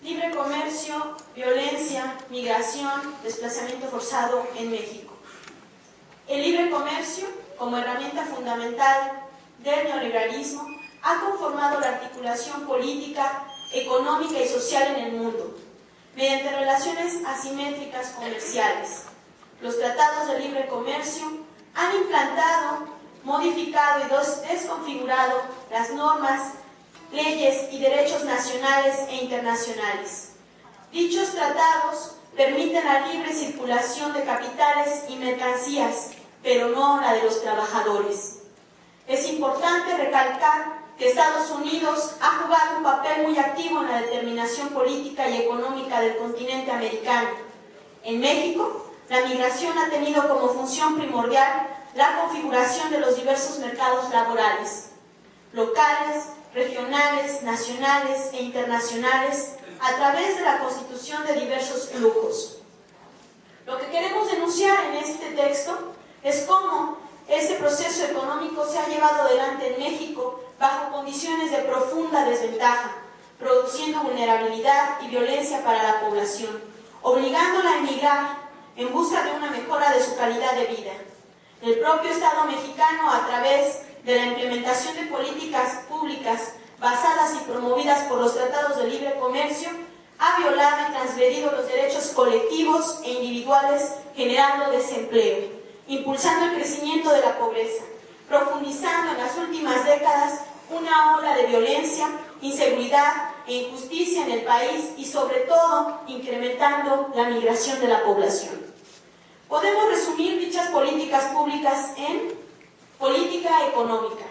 Libre comercio, violencia, migración, desplazamiento forzado en México. El libre comercio, como herramienta fundamental del neoliberalismo, ha conformado la articulación política, económica y social en el mundo, mediante relaciones asimétricas comerciales. Los tratados de libre comercio han implantado, modificado y desconfigurado las normas, leyes y derechos nacionales e internacionales. Dichos tratados permiten la libre circulación de capitales y mercancías, pero no la de los trabajadores. Es importante recalcar que Estados Unidos ha jugado un papel muy activo en la determinación política y económica del continente americano. En México, la migración ha tenido como función primordial la configuración de los diversos mercados laborales, locales, regionales, nacionales e internacionales, a través de la constitución de diversos flujos. Lo que queremos denunciar en este texto es cómo este proceso económico se ha llevado adelante en México bajo condiciones de profunda desventaja, produciendo vulnerabilidad y violencia para la población, obligándola a emigrar en busca de una mejora de su calidad de vida. El propio Estado mexicano, a través de la implementación de políticas públicas basadas y promovidas por los tratados de libre comercio, ha violado y transgredido los derechos colectivos e individuales, generando desempleo, impulsando el crecimiento de la pobreza, profundizando en las últimas décadas una ola de violencia, inseguridad e injusticia en el país y, sobre todo, incrementando la migración de la población. Podemos resumir dichas políticas públicas en política económica,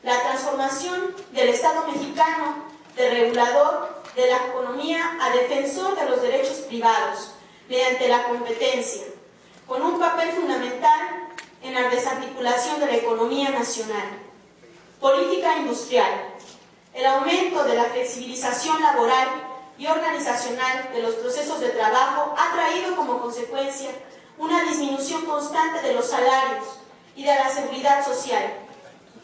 la transformación del Estado mexicano de regulador de la economía a defensor de los derechos privados mediante la competencia, con un papel fundamental en la desarticulación de la economía nacional. Política industrial, el aumento de la flexibilización laboral y organizacional de los procesos de trabajo ha traído como consecuencia una disminución constante de los salarios y de la seguridad social,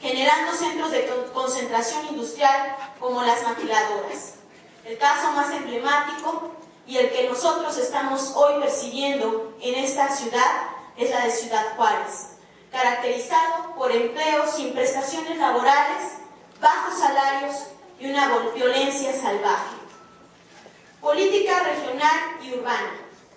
generando centros de concentración industrial como las maquiladoras. El caso más emblemático y el que nosotros estamos hoy percibiendo en esta ciudad es la de Ciudad Juárez, caracterizado por empleos sin prestaciones laborales, bajos salarios y una violencia salvaje. Política regional y urbana.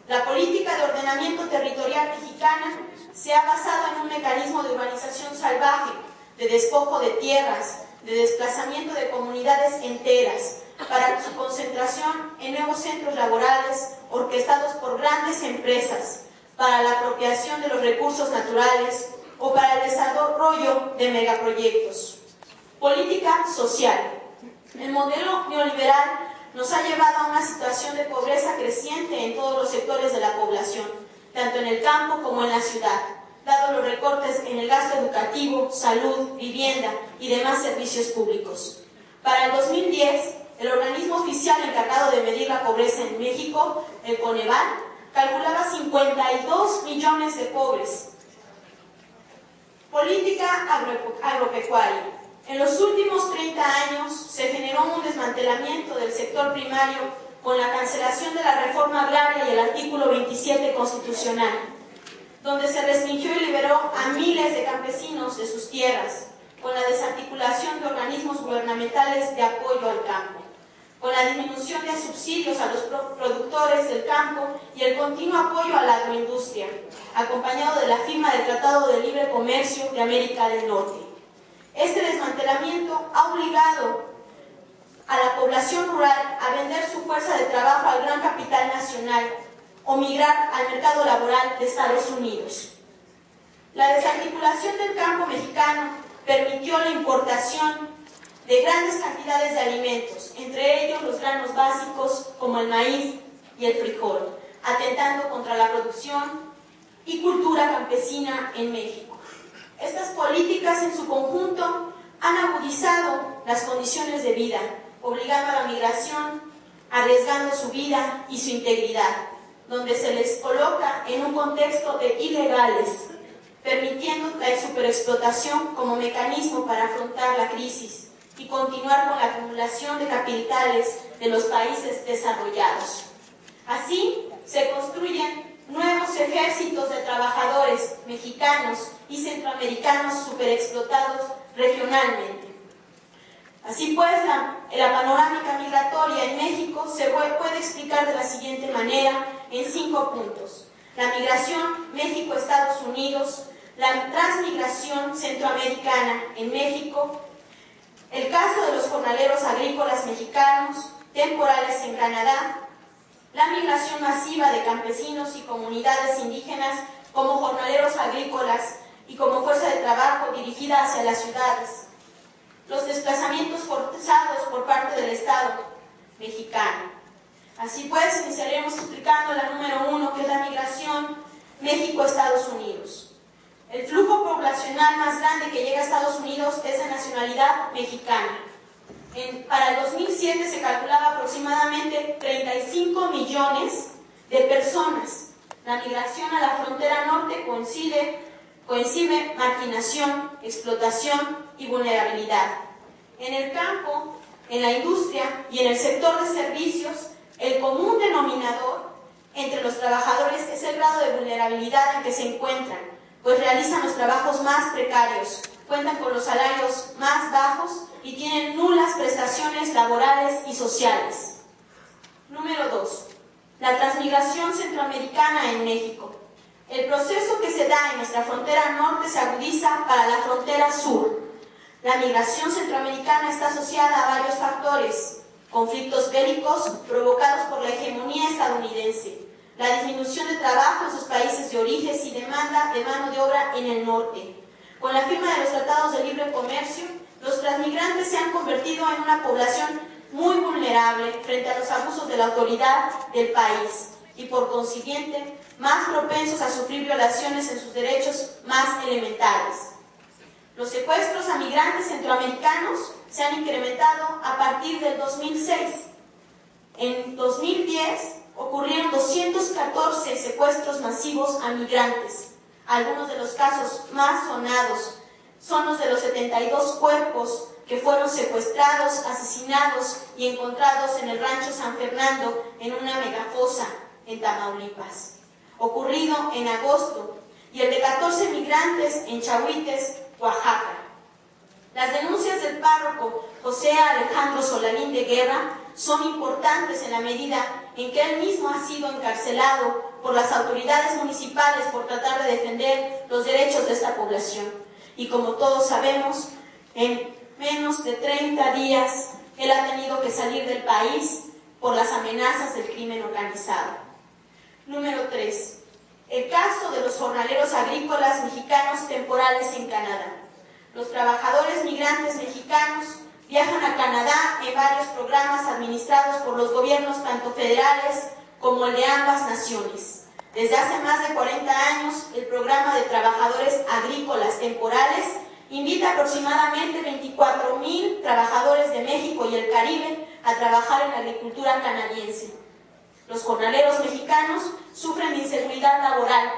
La política de ordenamiento territorial mexicana se ha basado en un mecanismo de urbanización salvaje, de despojo de tierras, de desplazamiento de comunidades enteras, para su concentración en nuevos centros laborales orquestados por grandes empresas, para la apropiación de los recursos naturales o para el desarrollo de megaproyectos. Política social. El modelo neoliberal nos ha llevado a una situación de pobreza creciente en todos los sectores de la población, tanto en el campo como en la ciudad, dado los recortes en el gasto educativo, salud, vivienda y demás servicios públicos. Para el 2010, el organismo oficial encargado de medir la pobreza en México, el Coneval, calculaba 52 millones de pobres. Política agropecuaria. En los últimos 30 años se generó un desmantelamiento del sector primario con la cancelación de la reforma agraria y el artículo 27 constitucional, donde se restringió y liberó a miles de campesinos de sus tierras, con la desarticulación de organismos gubernamentales de apoyo al campo, con la disminución de subsidios a los productores del campo y el continuo apoyo a la agroindustria, acompañado de la firma del Tratado de Libre Comercio de América del Norte. Este desmantelamiento ha obligado a la población rural a vender su fuerza de trabajo al gran capital nacional o migrar al mercado laboral de Estados Unidos. La desarticulación del campo mexicano permitió la importación de grandes cantidades de alimentos, entre ellos los granos básicos como el maíz y el frijol, atentando contra la producción y cultura campesina en México. Estas políticas en su conjunto han agudizado las condiciones de vida, obligando a la migración, arriesgando su vida y su integridad, donde se les coloca en un contexto de ilegales, permitiendo la superexplotación como mecanismo para afrontar la crisis y continuar con la acumulación de capitales de los países desarrollados. Así se construyen nuevos ejércitos de trabajadores mexicanos y centroamericanos superexplotados regionalmente. Así pues, la panorámica migratoria en México se puede explicar de la siguiente manera en 5 puntos. La migración México-Estados Unidos, la transmigración centroamericana en México, el caso de los jornaleros agrícolas mexicanos temporales en Canadá, la migración masiva de campesinos y comunidades indígenas como jornaleros agrícolas y como fuerza de trabajo dirigida hacia las ciudades, los desplazamientos forzados por parte del Estado mexicano. Así pues, iniciaremos explicando la número 1, que es la migración México-Estados Unidos. El flujo poblacional más grande que llega a Estados Unidos es de nacionalidad mexicana. Para el 2007 se calculaba aproximadamente 35 millones de personas. La migración a la frontera norte coincide marginación, explotación y vulnerabilidad. En el campo, en la industria y en el sector de servicios, el común denominador entre los trabajadores es el grado de vulnerabilidad en que se encuentran, pues realizan los trabajos más precarios, cuentan con los salarios más bajos y tienen nulas prestaciones laborales y sociales. Número 2. La transmigración centroamericana en México. El proceso que se da en nuestra frontera norte se agudiza para la frontera sur. La migración centroamericana está asociada a varios factores: conflictos bélicos provocados por la hegemonía estadounidense, la disminución de trabajo en sus países de origen y demanda de mano de obra en el norte. Con la firma de los tratados de libre comercio, los transmigrantes se han convertido en una población muy vulnerable frente a los abusos de la autoridad del país y, por consiguiente, más propensos a sufrir violaciones en sus derechos más elementales. Los secuestros a migrantes centroamericanos se han incrementado a partir del 2006. En 2010 ocurrieron 214 secuestros masivos a migrantes. Algunos de los casos más sonados son los de los 72 cuerpos que fueron secuestrados, asesinados y encontrados en el rancho San Fernando en una megafosa en Tamaulipas, ocurrido en agosto, y el de 14 migrantes en Chahuites, Oaxaca. Las denuncias del párroco José Alejandro Solalín de Guerra son importantes en la medida en que él mismo ha sido encarcelado por las autoridades municipales por tratar de defender los derechos de esta población. Y como todos sabemos, en menos de 30 días él ha tenido que salir del país por las amenazas del crimen organizado. Número 3. El caso de los jornaleros agrícolas mexicanos temporales en Canadá. Los trabajadores migrantes mexicanos viajan a Canadá en varios programas administrados por los gobiernos tanto federales como el de ambas naciones. Desde hace más de 40 años, el programa de trabajadores agrícolas temporales invita aproximadamente 24,000 trabajadores de México y el Caribe a trabajar en la agricultura canadiense. Los jornaleros mexicanos sufren de inseguridad laboral,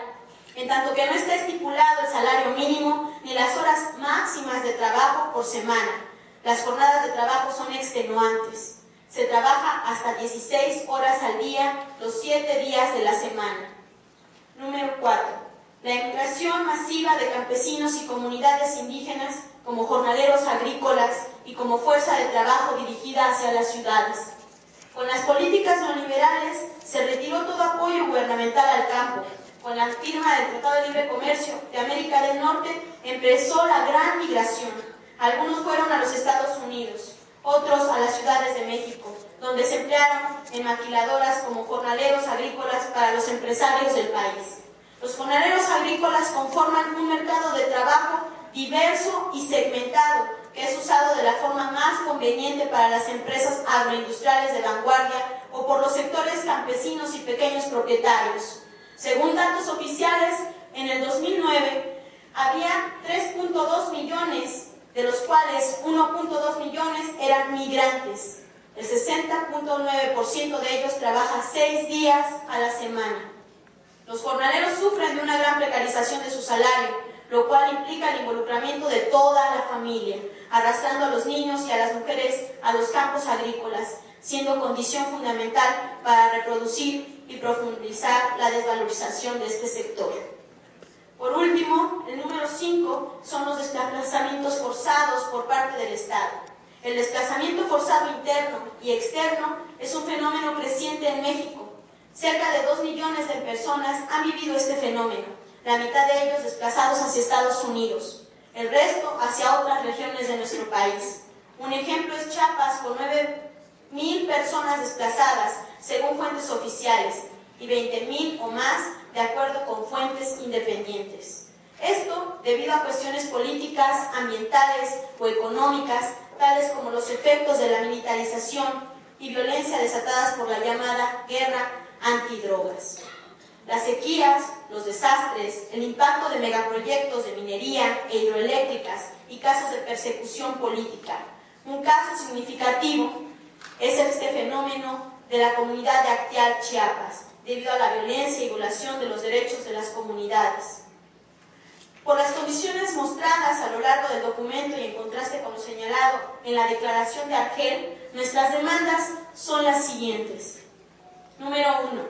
en tanto que no está estipulado el salario mínimo ni las horas máximas de trabajo por semana. Las jornadas de trabajo son extenuantes. Se trabaja hasta 16 horas al día, los 7 días de la semana. Número 4. La emigración masiva de campesinos y comunidades indígenas como jornaleros agrícolas y como fuerza de trabajo dirigida hacia las ciudades. Con las políticas neoliberales se retiró todo apoyo gubernamental al campo. Con la firma del Tratado de Libre Comercio de América del Norte empezó la gran migración. Algunos fueron a los Estados Unidos, otros a las ciudades de México, donde se emplearon en maquiladoras como jornaleros agrícolas para los empresarios del país. Los jornaleros agrícolas conforman un mercado de trabajo diverso y segmentado, que es usado de la forma más conveniente para las empresas agroindustriales de vanguardia o por los sectores campesinos y pequeños propietarios. Según datos oficiales, en el 2009 había 3.2 2.2 millones, de los cuales 1.2 millones eran migrantes. El 60.9% de ellos trabaja 6 días a la semana. Los jornaleros sufren de una gran precarización de su salario, lo cual implica el involucramiento de toda la familia, arrastrando a los niños y a las mujeres a los campos agrícolas, siendo condición fundamental para reproducir y profundizar la desvalorización de este sector. Por último, el número 5 son los desplazamientos forzados por parte del Estado. El desplazamiento forzado interno y externo es un fenómeno creciente en México. Cerca de 2 millones de personas han vivido este fenómeno, la mitad de ellos desplazados hacia Estados Unidos, el resto hacia otras regiones de nuestro país. Un ejemplo es Chiapas, con 9.000 personas desplazadas, según fuentes oficiales, y 20.000 o más, de acuerdo con fuentes independientes. Esto debido a cuestiones políticas, ambientales o económicas, tales como los efectos de la militarización y violencia desatadas por la llamada guerra antidrogas. Las sequías, los desastres, el impacto de megaproyectos de minería e hidroeléctricas y casos de persecución política. Un caso significativo es este fenómeno de la comunidad de Acteal, Chiapas, debido a la violencia y violación de los derechos de las comunidades. Por las condiciones mostradas a lo largo del documento y en contraste con lo señalado en la Declaración de Argel, nuestras demandas son las siguientes. Número 1.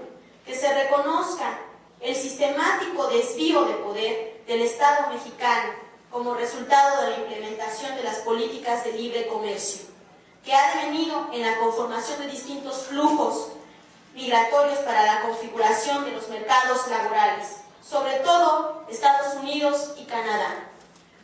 Que se reconozca el sistemático desvío de poder del Estado mexicano como resultado de la implementación de las políticas de libre comercio, que ha devenido en la conformación de distintos flujos migratorios para la configuración de los mercados laborales, sobre todo Estados Unidos y Canadá.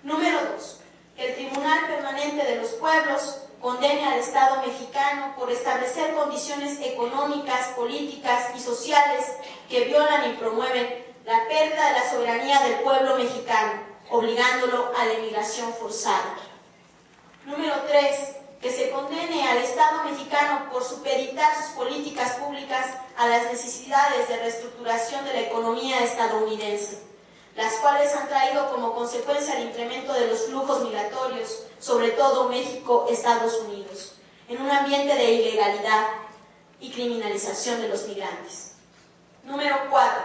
Número 2. Que el Tribunal Permanente de los Pueblos condene al Estado mexicano por establecer condiciones económicas, políticas y sociales que violan y promueven la pérdida de la soberanía del pueblo mexicano, obligándolo a la emigración forzada. Número 3. Que se condene al Estado mexicano por supeditar sus políticas públicas a las necesidades de reestructuración de la economía estadounidense, las cuales han traído como consecuencia el incremento de los flujos migratorios, sobre todo México-Estados Unidos, en un ambiente de ilegalidad y criminalización de los migrantes. Número 4.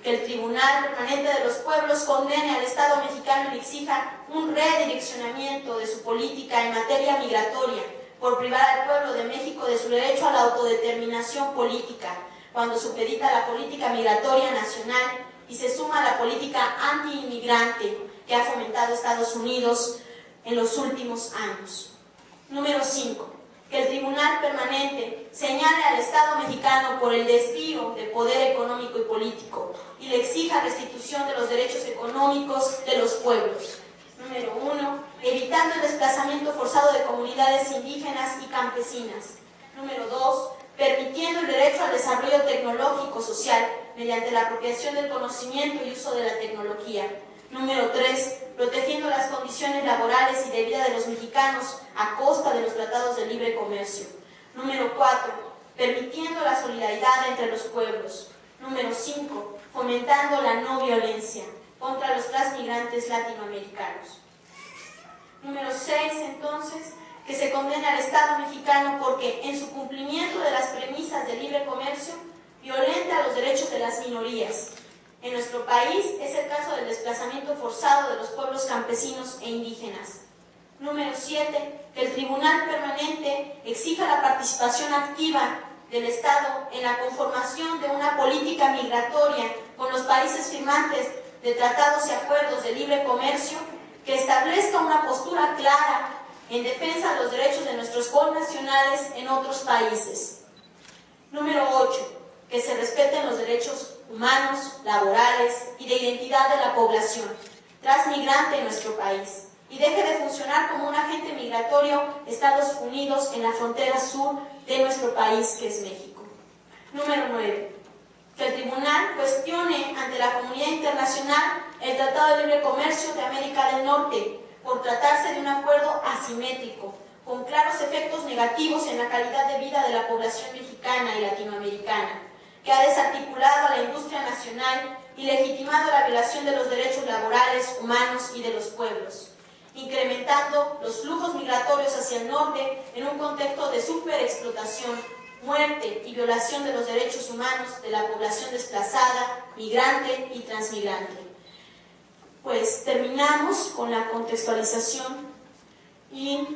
Que el Tribunal Permanente de los Pueblos condene al Estado mexicano y le exija un redireccionamiento de su política en materia migratoria por privar al pueblo de México de su derecho a la autodeterminación política, cuando supedita la política migratoria nacional y se suma a la política anti-inmigrante que ha fomentado Estados Unidos en los últimos años. Número 5. Que el Tribunal Permanente señale al Estado mexicano por el desvío de poder económico y político y le exija restitución de los derechos económicos de los pueblos. Número 1. Evitando el desplazamiento forzado de comunidades indígenas y campesinas. Número 2. Permitiendo el derecho al desarrollo tecnológico-social mediante la apropiación del conocimiento y uso de la tecnología. Número 3. Protegiendo las condiciones laborales y de vida de los mexicanos a costa de los tratados de libre comercio. Número 4. Permitiendo la solidaridad entre los pueblos. Número 5. Fomentando la no violencia contra los transmigrantes latinoamericanos. Número 6, entonces, que se condena al Estado mexicano porque, en su cumplimiento de las premisas de libre comercio, violenta los derechos de las minorías. En nuestro país es el caso del desplazamiento forzado de los pueblos campesinos e indígenas. Número 7, que el Tribunal Permanente exija la participación activa del Estado en la conformación de una política migratoria con los países firmantes de tratados y acuerdos de libre comercio que establezca una postura clara en defensa de los derechos de nuestros connacionales en otros países. Número 8. Que se respeten los derechos humanos, laborales y de identidad de la población transmigrante en nuestro país y deje de funcionar como un agente migratorio Estados Unidos en la frontera sur de nuestro país, que es México. Número 9. Que el tribunal cuestione ante la comunidad internacional el Tratado de Libre Comercio de América del Norte por tratarse de un acuerdo asimétrico, con claros efectos negativos en la calidad de vida de la población mexicana y latinoamericana, que ha desarticulado a la industria nacional y legitimando la violación de los derechos laborales, humanos y de los pueblos, incrementando los flujos migratorios hacia el norte en un contexto de superexplotación, muerte y violación de los derechos humanos de la población desplazada, migrante y transmigrante. Pues terminamos con la contextualización y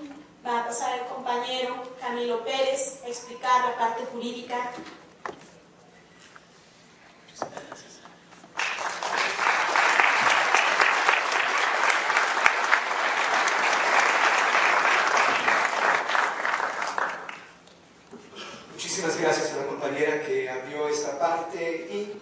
va a pasar el compañero Camilo Pérez a explicar la parte jurídica. Muchísimas gracias a la compañera que abrió esta parte y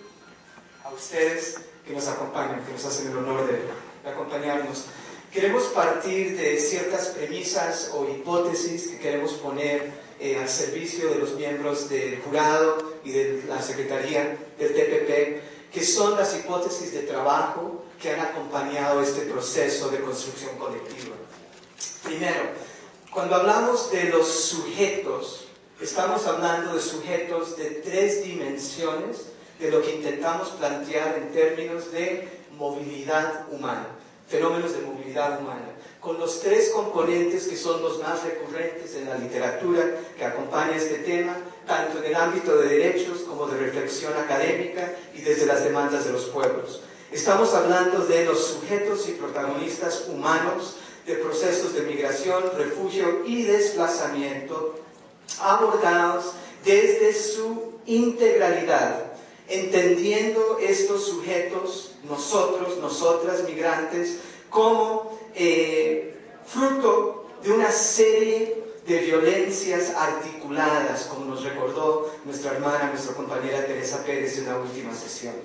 a ustedes que nos acompañan, que nos hacen el honor de acompañarnos. Queremos partir de ciertas premisas o hipótesis que queremos poner al servicio de los miembros del jurado y de la Secretaría del TPP, que son las hipótesis de trabajo que han acompañado este proceso de construcción colectiva. Primero, cuando hablamos de los sujetos, estamos hablando de sujetos de 3 dimensiones de lo que intentamos plantear en términos de movilidad humana, fenómenos de movilidad humana, con los 3 componentes que son los más recurrentes en la literatura que acompaña este tema, tanto en el ámbito de derechos como de reflexión académica y desde las demandas de los pueblos. Estamos hablando de los sujetos y protagonistas humanos de procesos de migración, refugio y desplazamiento, abordados desde su integralidad, entendiendo estos sujetos, nosotros, nosotras, migrantes, como fruto de una serie de violencias articuladas, como nos recordó nuestra hermana, nuestra compañera Teresa Pérez en la última sesión.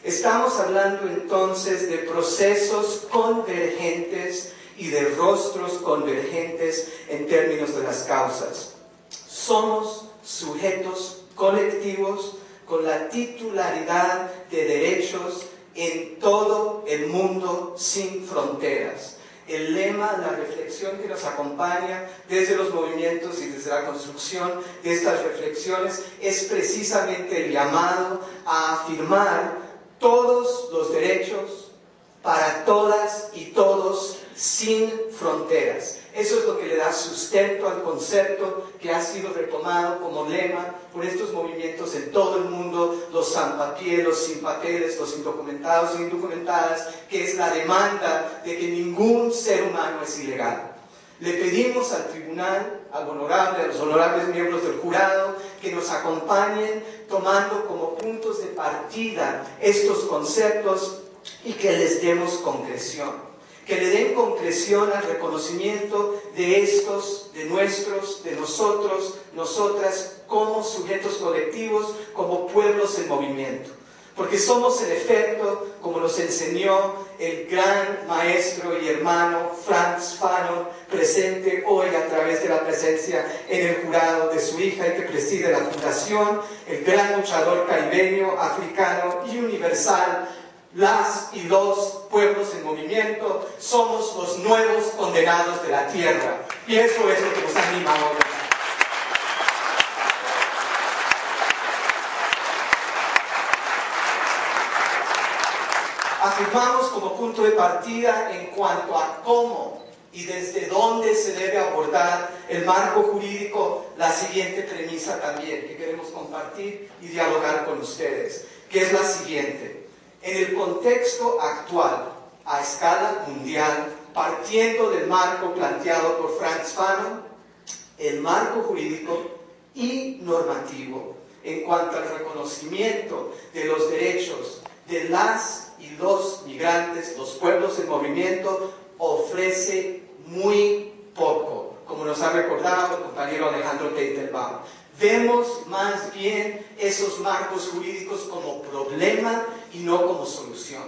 Estamos hablando entonces de procesos convergentes y de rostros convergentes en términos de las causas. Somos sujetos colectivos con la titularidad de derechos en todo el mundo sin fronteras. El lema, la reflexión que nos acompaña desde los movimientos y desde la construcción de estas reflexiones es precisamente el llamado a afirmar todos los derechos para todas y todos sin fronteras. Eso es lo que le da sustento al concepto que ha sido retomado como lema por estos movimientos en todo el mundo, los sans-papiers, los sin papeles, los indocumentados e indocumentadas, que es la demanda de que ningún ser humano es ilegal. Le pedimos al tribunal, a los honorables miembros del jurado, que nos acompañen tomando como puntos de partida estos conceptos y que les demos concreción. Que le den concreción al reconocimiento de estos, de nuestros, de nosotros, nosotras, como sujetos colectivos, como pueblos en movimiento. Porque somos en efecto, como nos enseñó el gran maestro y hermano Frantz Fanon, presente hoy a través de la presencia en el jurado de su hija y que preside la fundación, el gran luchador caribeño, africano y universal, las y los pueblos en movimiento, somos los nuevos condenados de la tierra. Y eso es lo que nos anima hoy. Afirmamos como punto de partida en cuanto a cómo y desde dónde se debe abordar el marco jurídico la siguiente premisa también que queremos compartir y dialogar con ustedes, que es la siguiente. En el contexto actual, a escala mundial, partiendo del marco planteado por Frantz Fanon, el marco jurídico y normativo en cuanto al reconocimiento de los derechos de las y los migrantes, los pueblos en movimiento, ofrece muy poco, como nos ha recordado el compañero Alejandro Teitelbaum. Vemos más bien esos marcos jurídicos como problema y no como solución.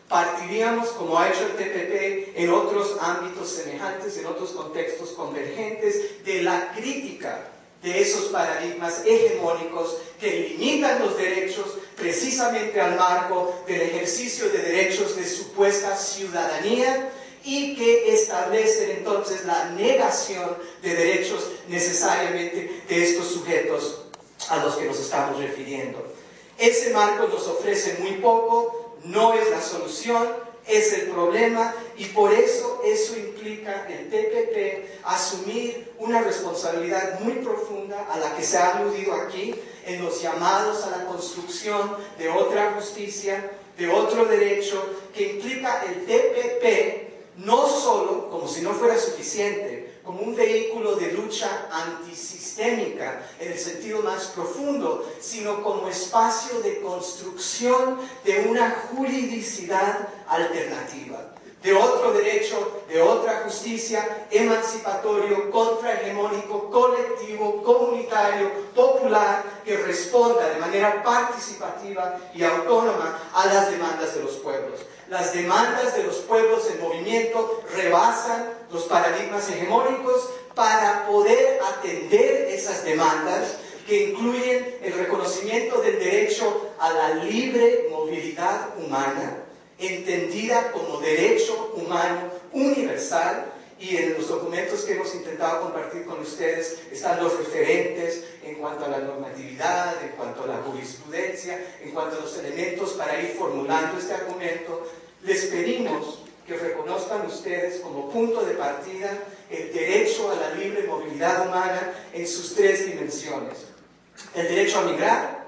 Partiríamos, como ha hecho el TPP en otros ámbitos semejantes, en otros contextos convergentes, de la crítica de esos paradigmas hegemónicos que limitan los derechos precisamente al marco del ejercicio de derechos de supuesta ciudadanía y que establecen entonces la negación de derechos necesariamente de estos sujetos a los que nos estamos refiriendo. Ese marco nos ofrece muy poco, no es la solución, es el problema, y por eso implica el TPP asumir una responsabilidad muy profunda a la que se ha aludido aquí en los llamados a la construcción de otra justicia, de otro derecho, que implica el TPP no solo, como si no fuera suficiente, como un vehículo de lucha antisistémica en el sentido más profundo, sino como espacio de construcción de una juridicidad alternativa, de otro derecho, de otra justicia, emancipatorio, contrahegemónico, colectivo, comunitario, popular, que responda de manera participativa y autónoma a las demandas de los pueblos. Las demandas de los pueblos en movimiento rebasan los paradigmas hegemónicos para poder atender esas demandas que incluyen el reconocimiento del derecho a la libre movilidad humana, entendida como derecho humano universal, y en los documentos que hemos intentado compartir con ustedes están los referentes en cuanto a la normatividad, en cuanto a la jurisprudencia, en cuanto a los elementos para ir formulando este argumento. Les pedimos que reconozcan ustedes como punto de partida el derecho a la libre movilidad humana en sus tres dimensiones: el derecho a migrar,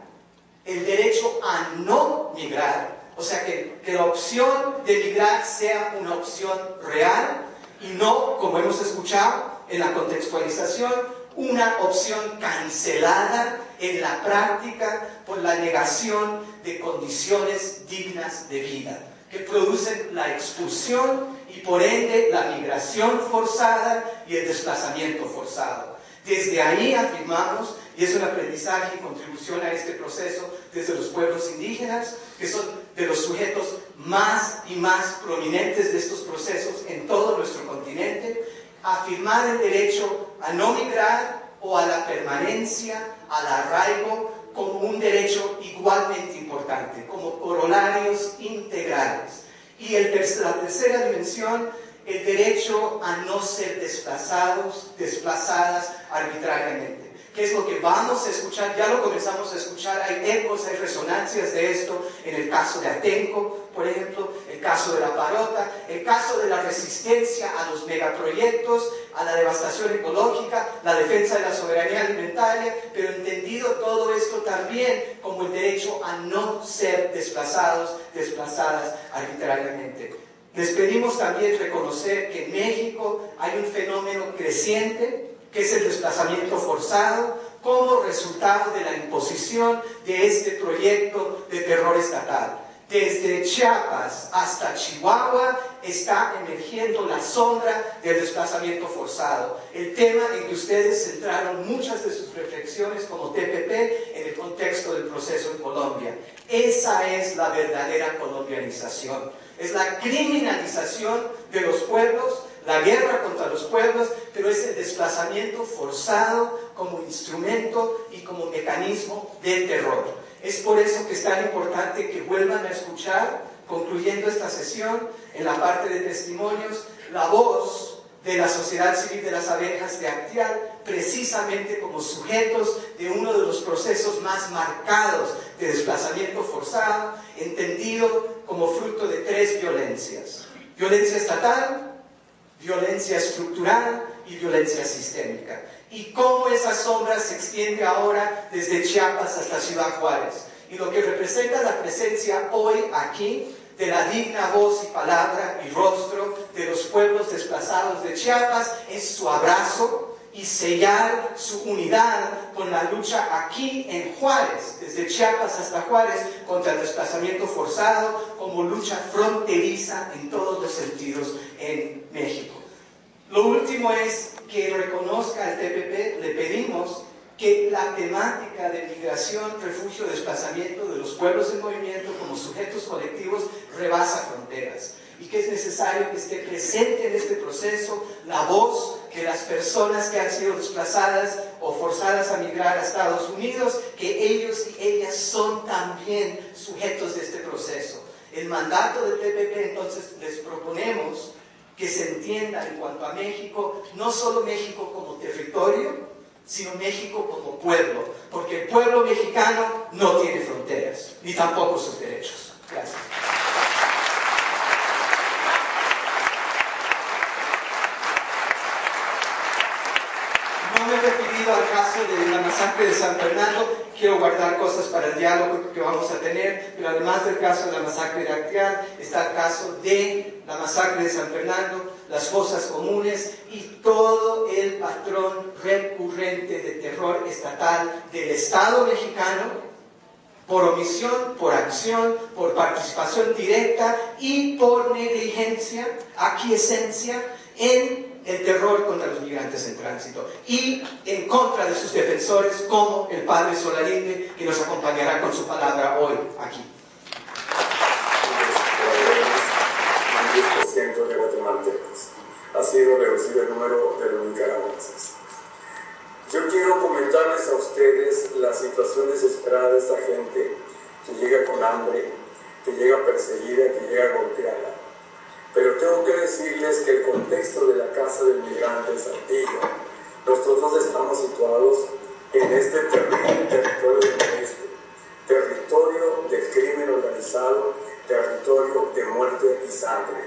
el derecho a no migrar, o sea que la opción de migrar sea una opción real y no, como hemos escuchado en la contextualización, una opción cancelada en la práctica por la negación de condiciones dignas de vida, que producen la expulsión y por ende la migración forzada y el desplazamiento forzado. Desde ahí afirmamos, y es un aprendizaje y contribución a este proceso desde los pueblos indígenas, que son de los sujetos más y más prominentes de estos procesos en todo nuestro continente, afirmar el derecho a no migrar o a la permanencia, al arraigo, como un derecho igualmente importante, como corolarios integrales. Y la tercera dimensión, el derecho a no ser desplazados, desplazadas arbitrariamente. ¿Qué es lo que vamos a escuchar? Ya lo comenzamos a escuchar, hay ecos, hay resonancias de esto en el caso de Atenco, por ejemplo, el caso de La Parota, el caso de la resistencia a los megaproyectos, a la devastación ecológica, la defensa de la soberanía alimentaria, pero entendido todo esto también como el derecho a no ser desplazados, desplazadas arbitrariamente. Les pedimos también reconocer que en México hay un fenómeno creciente, que es el desplazamiento forzado, como resultado de la imposición de este proyecto de terror estatal. Desde Chiapas hasta Chihuahua está emergiendo la sombra del desplazamiento forzado. El tema en que ustedes centraron muchas de sus reflexiones como TPP en el contexto del proceso en Colombia. Esa es la verdadera colombianización. Es la criminalización de los pueblos, la guerra contra los pueblos, pero es el desplazamiento forzado como instrumento y como mecanismo de terror. Es por eso que es tan importante que vuelvan a escuchar, concluyendo esta sesión, en la parte de testimonios, la voz de la sociedad civil de las abejas de Actial, precisamente como sujetos de uno de los procesos más marcados de desplazamiento forzado, entendido como fruto de tres violencias: violencia estatal, violencia estructural y violencia sistémica. Y cómo esa sombra se extiende ahora desde Chiapas hasta Ciudad Juárez. Y lo que representa la presencia hoy aquí de la digna voz y palabra y rostro de los pueblos desplazados de Chiapas es su abrazo y sellar su unidad con la lucha aquí en Juárez, desde Chiapas hasta Juárez, contra el desplazamiento forzado, como lucha fronteriza en todos los sentidos en México. Lo último es que reconozca el TPP, le pedimos que la temática de migración, refugio, desplazamiento de los pueblos en movimiento como sujetos colectivos rebasa fronteras y que es necesario que esté presente en este proceso la voz de las personas que han sido desplazadas o forzadas a migrar a Estados Unidos, que ellos y ellas son también sujetos de este proceso. El mandato del TPP, entonces, les proponemos que se entienda en cuanto a México, no solo México como territorio, sino México como pueblo, porque el pueblo mexicano no tiene fronteras, ni tampoco sus derechos. Gracias. parecido al caso de la masacre de San Fernando. Quiero guardar cosas para el diálogo que vamos a tener, pero además del caso de la masacre de Acteal, está el caso de la masacre de San Fernando, las fosas comunes y todo el patrón recurrente de terror estatal del Estado mexicano, por omisión, por acción, por participación directa y por negligencia, aquiescencia en el terror contra los migrantes en tránsito y en contra de sus defensores como el padre Solalinde, que nos acompañará con su palabra hoy aquí. El 10% de guatemaltecos ha sido reducido el número de los nicaragüenses. Yo quiero comentarles a ustedes la situación desesperada de esta gente que llega con hambre, que llega perseguida, que llega golpeada. Pero tengo que decirles que el contexto de la Casa del Migrante en Saltillo, nosotros estamos situados en este terrible territorio del noreste, territorio del crimen organizado, territorio de muerte y sangre.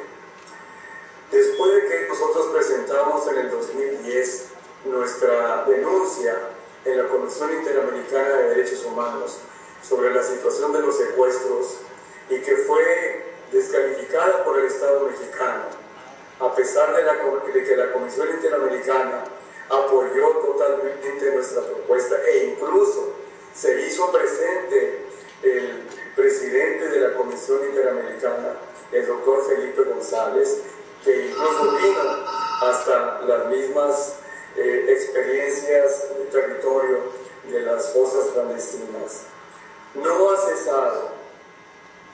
Después de que nosotros presentamos en el 2010 nuestra denuncia en la Comisión Interamericana de Derechos Humanos sobre la situación de los secuestros y que fue descalificada por el Estado mexicano, a pesar de que la Comisión Interamericana apoyó totalmente nuestra propuesta e incluso se hizo presente el presidente de la Comisión Interamericana, el doctor Felipe González, que incluso vino hasta las mismas experiencias de territorio de las fosas clandestinas. No ha cesado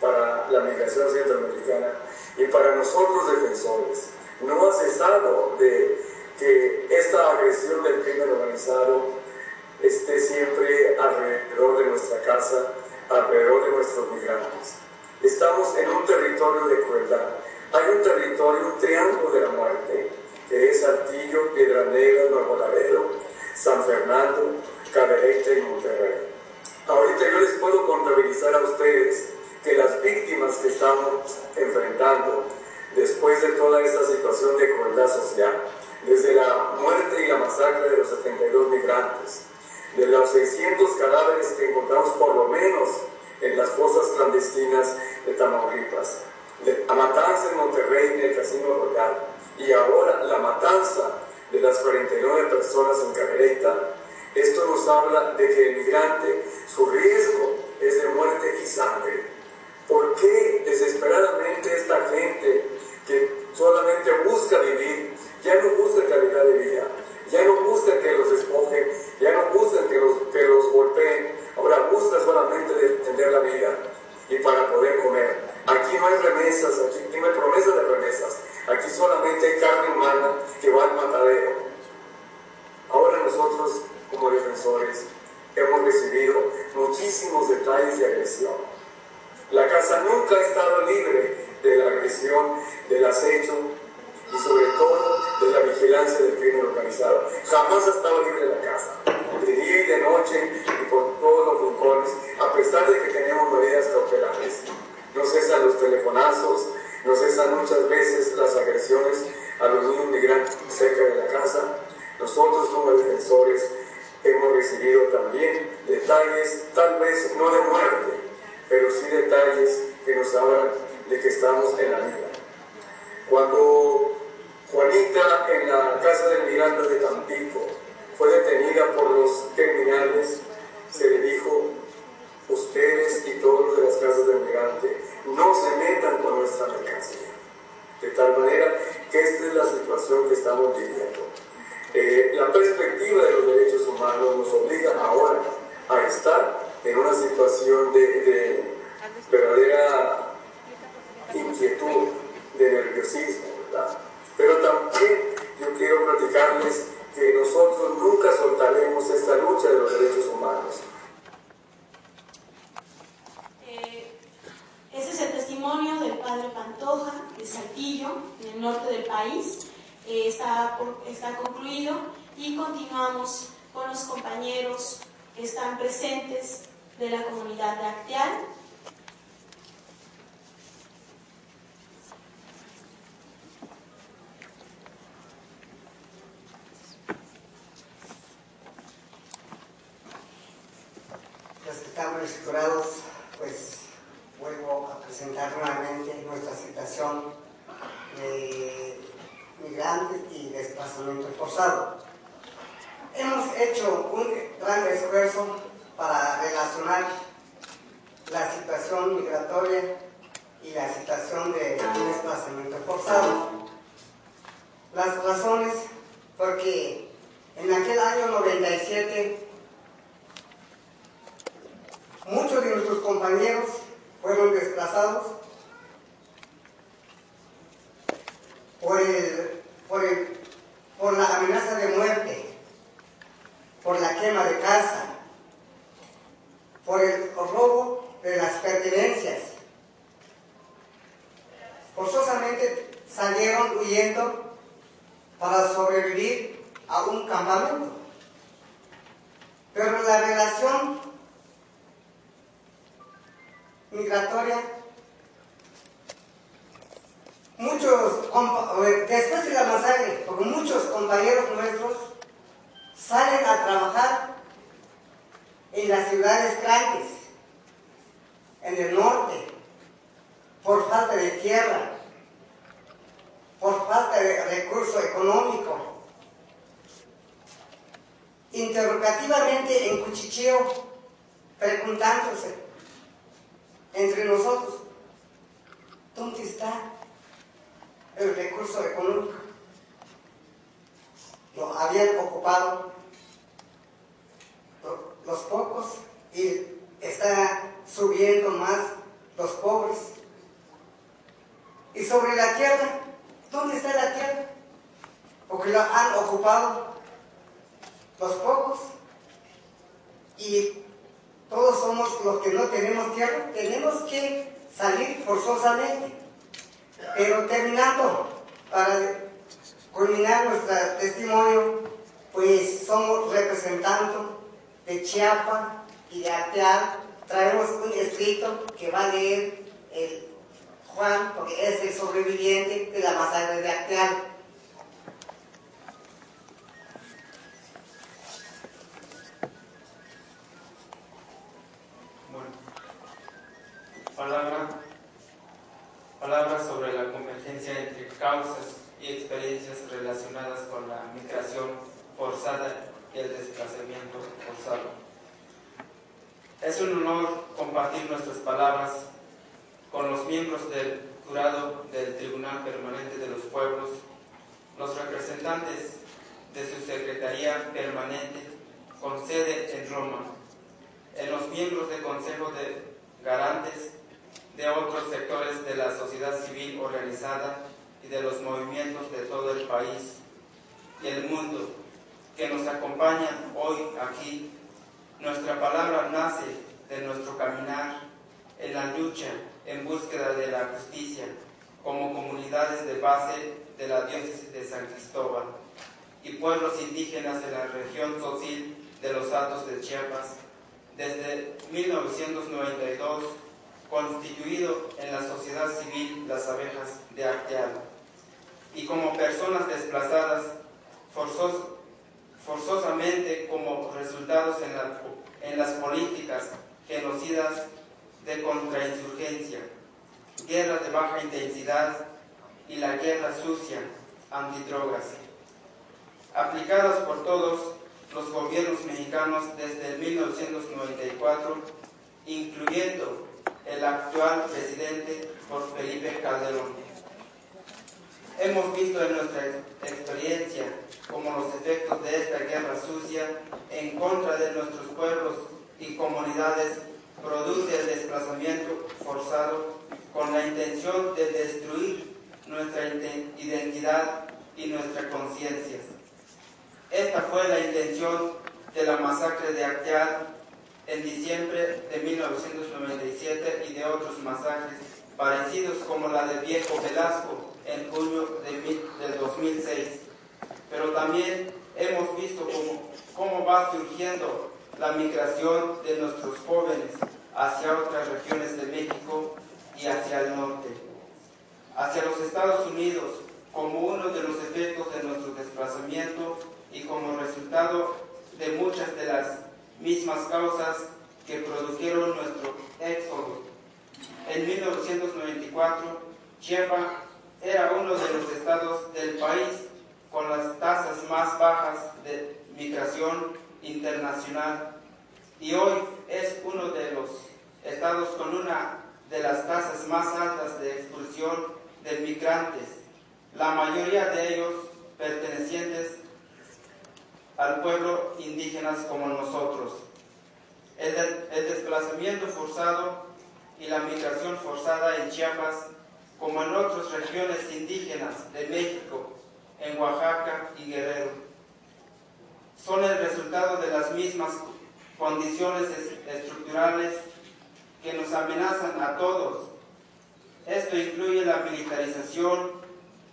para la migración centroamericana y para nosotros defensores, no ha cesado de que esta agresión del crimen organizado esté siempre alrededor de nuestra casa, alrededor de nuestros migrantes. Estamos en un territorio de crueldad. Hay un territorio, un triángulo de la muerte, que es Saltillo, Piedras Negras, Nuevo Laredo, San Fernando, Cadereyta y Monterrey. Ahorita yo les puedo contabilizar a ustedes que las víctimas que estamos enfrentando después de toda esta situación de crueldad social, desde la muerte y la masacre de los 72 migrantes, de los 600 cadáveres que encontramos por lo menos en las fosas clandestinas de Tamaulipas, de la matanza en Monterrey en el Casino Royal, y ahora la matanza de las 49 personas en Cadereyta, esto nos habla de que el migrante, su riesgo es de muerte y sangre. ¿Por qué desesperadamente esta gente que solamente busca vivir, ya no busca calidad de vida, ya no busca que los despojen, ya no busca que los golpeen, ahora busca solamente defender la vida y para poder comer? Aquí no hay remesas, aquí no hay promesas de remesas, aquí solamente hay carne humana que va al matadero. Ahora nosotros, como defensores, hemos recibido muchísimos detalles de agresión. La casa nunca ha estado libre de la agresión, del acecho y sobre todo de la vigilancia del crimen organizado. Jamás ha estado libre la casa, de día y de noche y por todos los rincones, a pesar de que tenemos medidas cautelares. No cesan los telefonazos, no cesan muchas veces las agresiones a los niños migrantes cerca de la casa. Nosotros como defensores hemos recibido también detalles, tal vez no de muerte, pero sí detalles que nos hablan de que estamos en la vida. Cuando Juanita en la casa del migrante de Tampico fue detenida por los criminales, se le dijo: ustedes y todos los de las casas del migrante no se metan con nuestra mercancía. De tal manera que esta es la situación que estamos viviendo. La perspectiva de los derechos humanos nos obliga ahora a estar en una situación de verdadera inquietud, de nerviosismo, ¿verdad? Pero también yo quiero platicarles que nosotros nunca soltaremos esta lucha de los derechos humanos. Ese es el testimonio del padre Pantoja de Saltillo, en el norte del país. Está concluido y continuamos con los compañeros que están presentes de la comunidad de Acteal. estables jurados, pues vuelvo a presentar nuevamente nuestra situación de migrantes y desplazamiento forzado. Hemos hecho un gran esfuerzo para relacionar la situación migratoria y la situación de desplazamiento forzado. Las razones, porque en aquel año 97 muchos de nuestros compañeros fueron desplazados por la amenaza de muerte, por la quema de casa, por el robo de las pertenencias. Forzosamente salieron huyendo para sobrevivir a un campamento. Pero la relación migratoria, después de la masacre, porque muchos compañeros nuestros salen a trabajar en las ciudades grandes, en el norte, por falta de tierra, por falta de recurso económico. Interrogativamente en cuchicheo, preguntándose entre nosotros, ¿dónde está el recurso económico? Lo habían ocupado los pocos y está subiendo más los pobres. Y sobre la tierra, ¿dónde está la tierra? Porque lo han ocupado los pocos y todos somos los que no tenemos tierra. Tenemos que salir forzosamente. Pero terminando, para culminar nuestro testimonio, pues somos representantes de Chiapas y de Acteal. Traemos un escrito que va a leer el Juan, porque es el sobreviviente de la masacre de Acteal. Palabras sobre la convergencia entre causas y experiencias relacionadas con la migración forzada y el desplazamiento forzado. Es un honor compartir nuestras palabras con los miembros del jurado del Tribunal Permanente de los Pueblos, los representantes de su Secretaría Permanente con sede en Roma, en los miembros del Consejo de Garantes de otros sectores de la sociedad civil organizada y de los movimientos de todo el país y el mundo que nos acompañan hoy aquí. Nuestra palabra nace de nuestro caminar en la lucha en búsqueda de la justicia como comunidades de base de la diócesis de San Cristóbal y pueblos indígenas de la región Tzotzil de los Altos de Chiapas desde 1992, constituido en la sociedad civil Las Abejas de Acteal, y como personas desplazadas forzosamente como resultados en las políticas genocidas de contrainsurgencia, guerra de baja intensidad y la guerra sucia antidrogas, aplicadas por todos los gobiernos mexicanos desde 1994, incluyendo el actual presidente por Felipe Calderón. Hemos visto en nuestra experiencia cómo los efectos de esta guerra sucia en contra de nuestros pueblos y comunidades produce el desplazamiento forzado con la intención de destruir nuestra identidad y nuestra conciencia. Esta fue la intención de la masacre de Acteal en diciembre de 1997 y de otros masacres parecidos como la de Viejo Velasco en junio del 2006. Pero también hemos visto cómo va surgiendo la migración de nuestros jóvenes hacia otras regiones de México y hacia el norte, hacia los Estados Unidos, como uno de los efectos de nuestro desplazamiento y como resultado de muchas de las mismas causas que produjeron nuestro éxodo. En 1994, Chiapas era uno de los estados del país con las tasas más bajas de migración internacional y hoy es uno de los estados con una de las tasas más altas de expulsión de migrantes, la mayoría de ellos pertenecientes al pueblo indígenas como nosotros. El desplazamiento forzado y la migración forzada en Chiapas, como en otras regiones indígenas de México, en Oaxaca y Guerrero, son el resultado de las mismas condiciones estructurales que nos amenazan a todos. Esto incluye la militarización,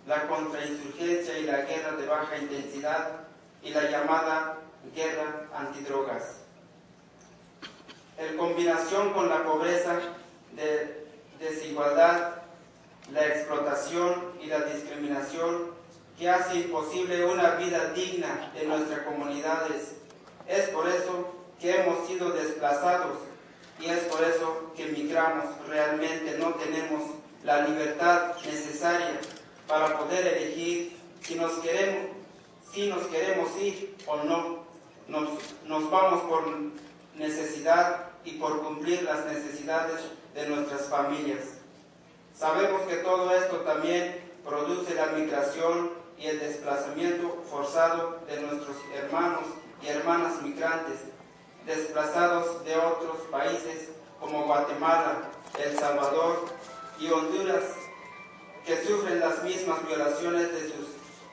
la contrainsurgencia y la guerra de baja intensidad y la llamada guerra antidrogas. En combinación con la pobreza, desigualdad, la explotación y la discriminación que hace imposible una vida digna en nuestras comunidades. Es por eso que hemos sido desplazados y es por eso que migramos. Realmente no tenemos la libertad necesaria para poder elegir si nos queremos ir o no. Nos vamos por necesidad y por cumplir las necesidades de nuestras familias. Sabemos que todo esto también produce la migración y el desplazamiento forzado de nuestros hermanos y hermanas migrantes, desplazados de otros países como Guatemala, El Salvador y Honduras, que sufren las mismas violaciones de su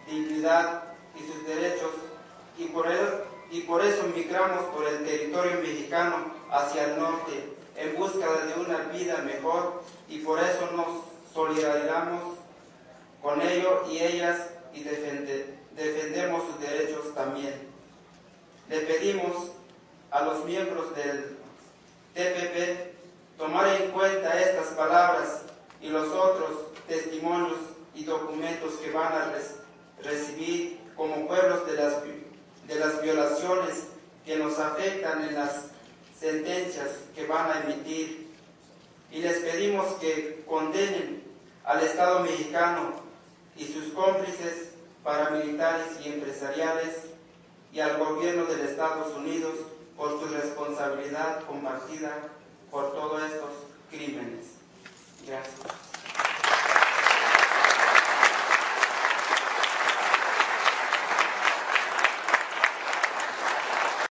dignidad y sus derechos, y por eso migramos por el territorio mexicano hacia el norte en búsqueda de una vida mejor, y por eso nos solidarizamos con ellos y ellas y defendemos sus derechos también. Le pedimos a los miembros del TPP tomar en cuenta estas palabras y los otros testimonios y documentos que van a recibir como pueblos de las violaciones que nos afectan en las sentencias que van a emitir, y les pedimos que condenen al Estado mexicano y sus cómplices paramilitares y empresariales y al gobierno de los Estados Unidos por su responsabilidad compartida por todos estos crímenes. Gracias.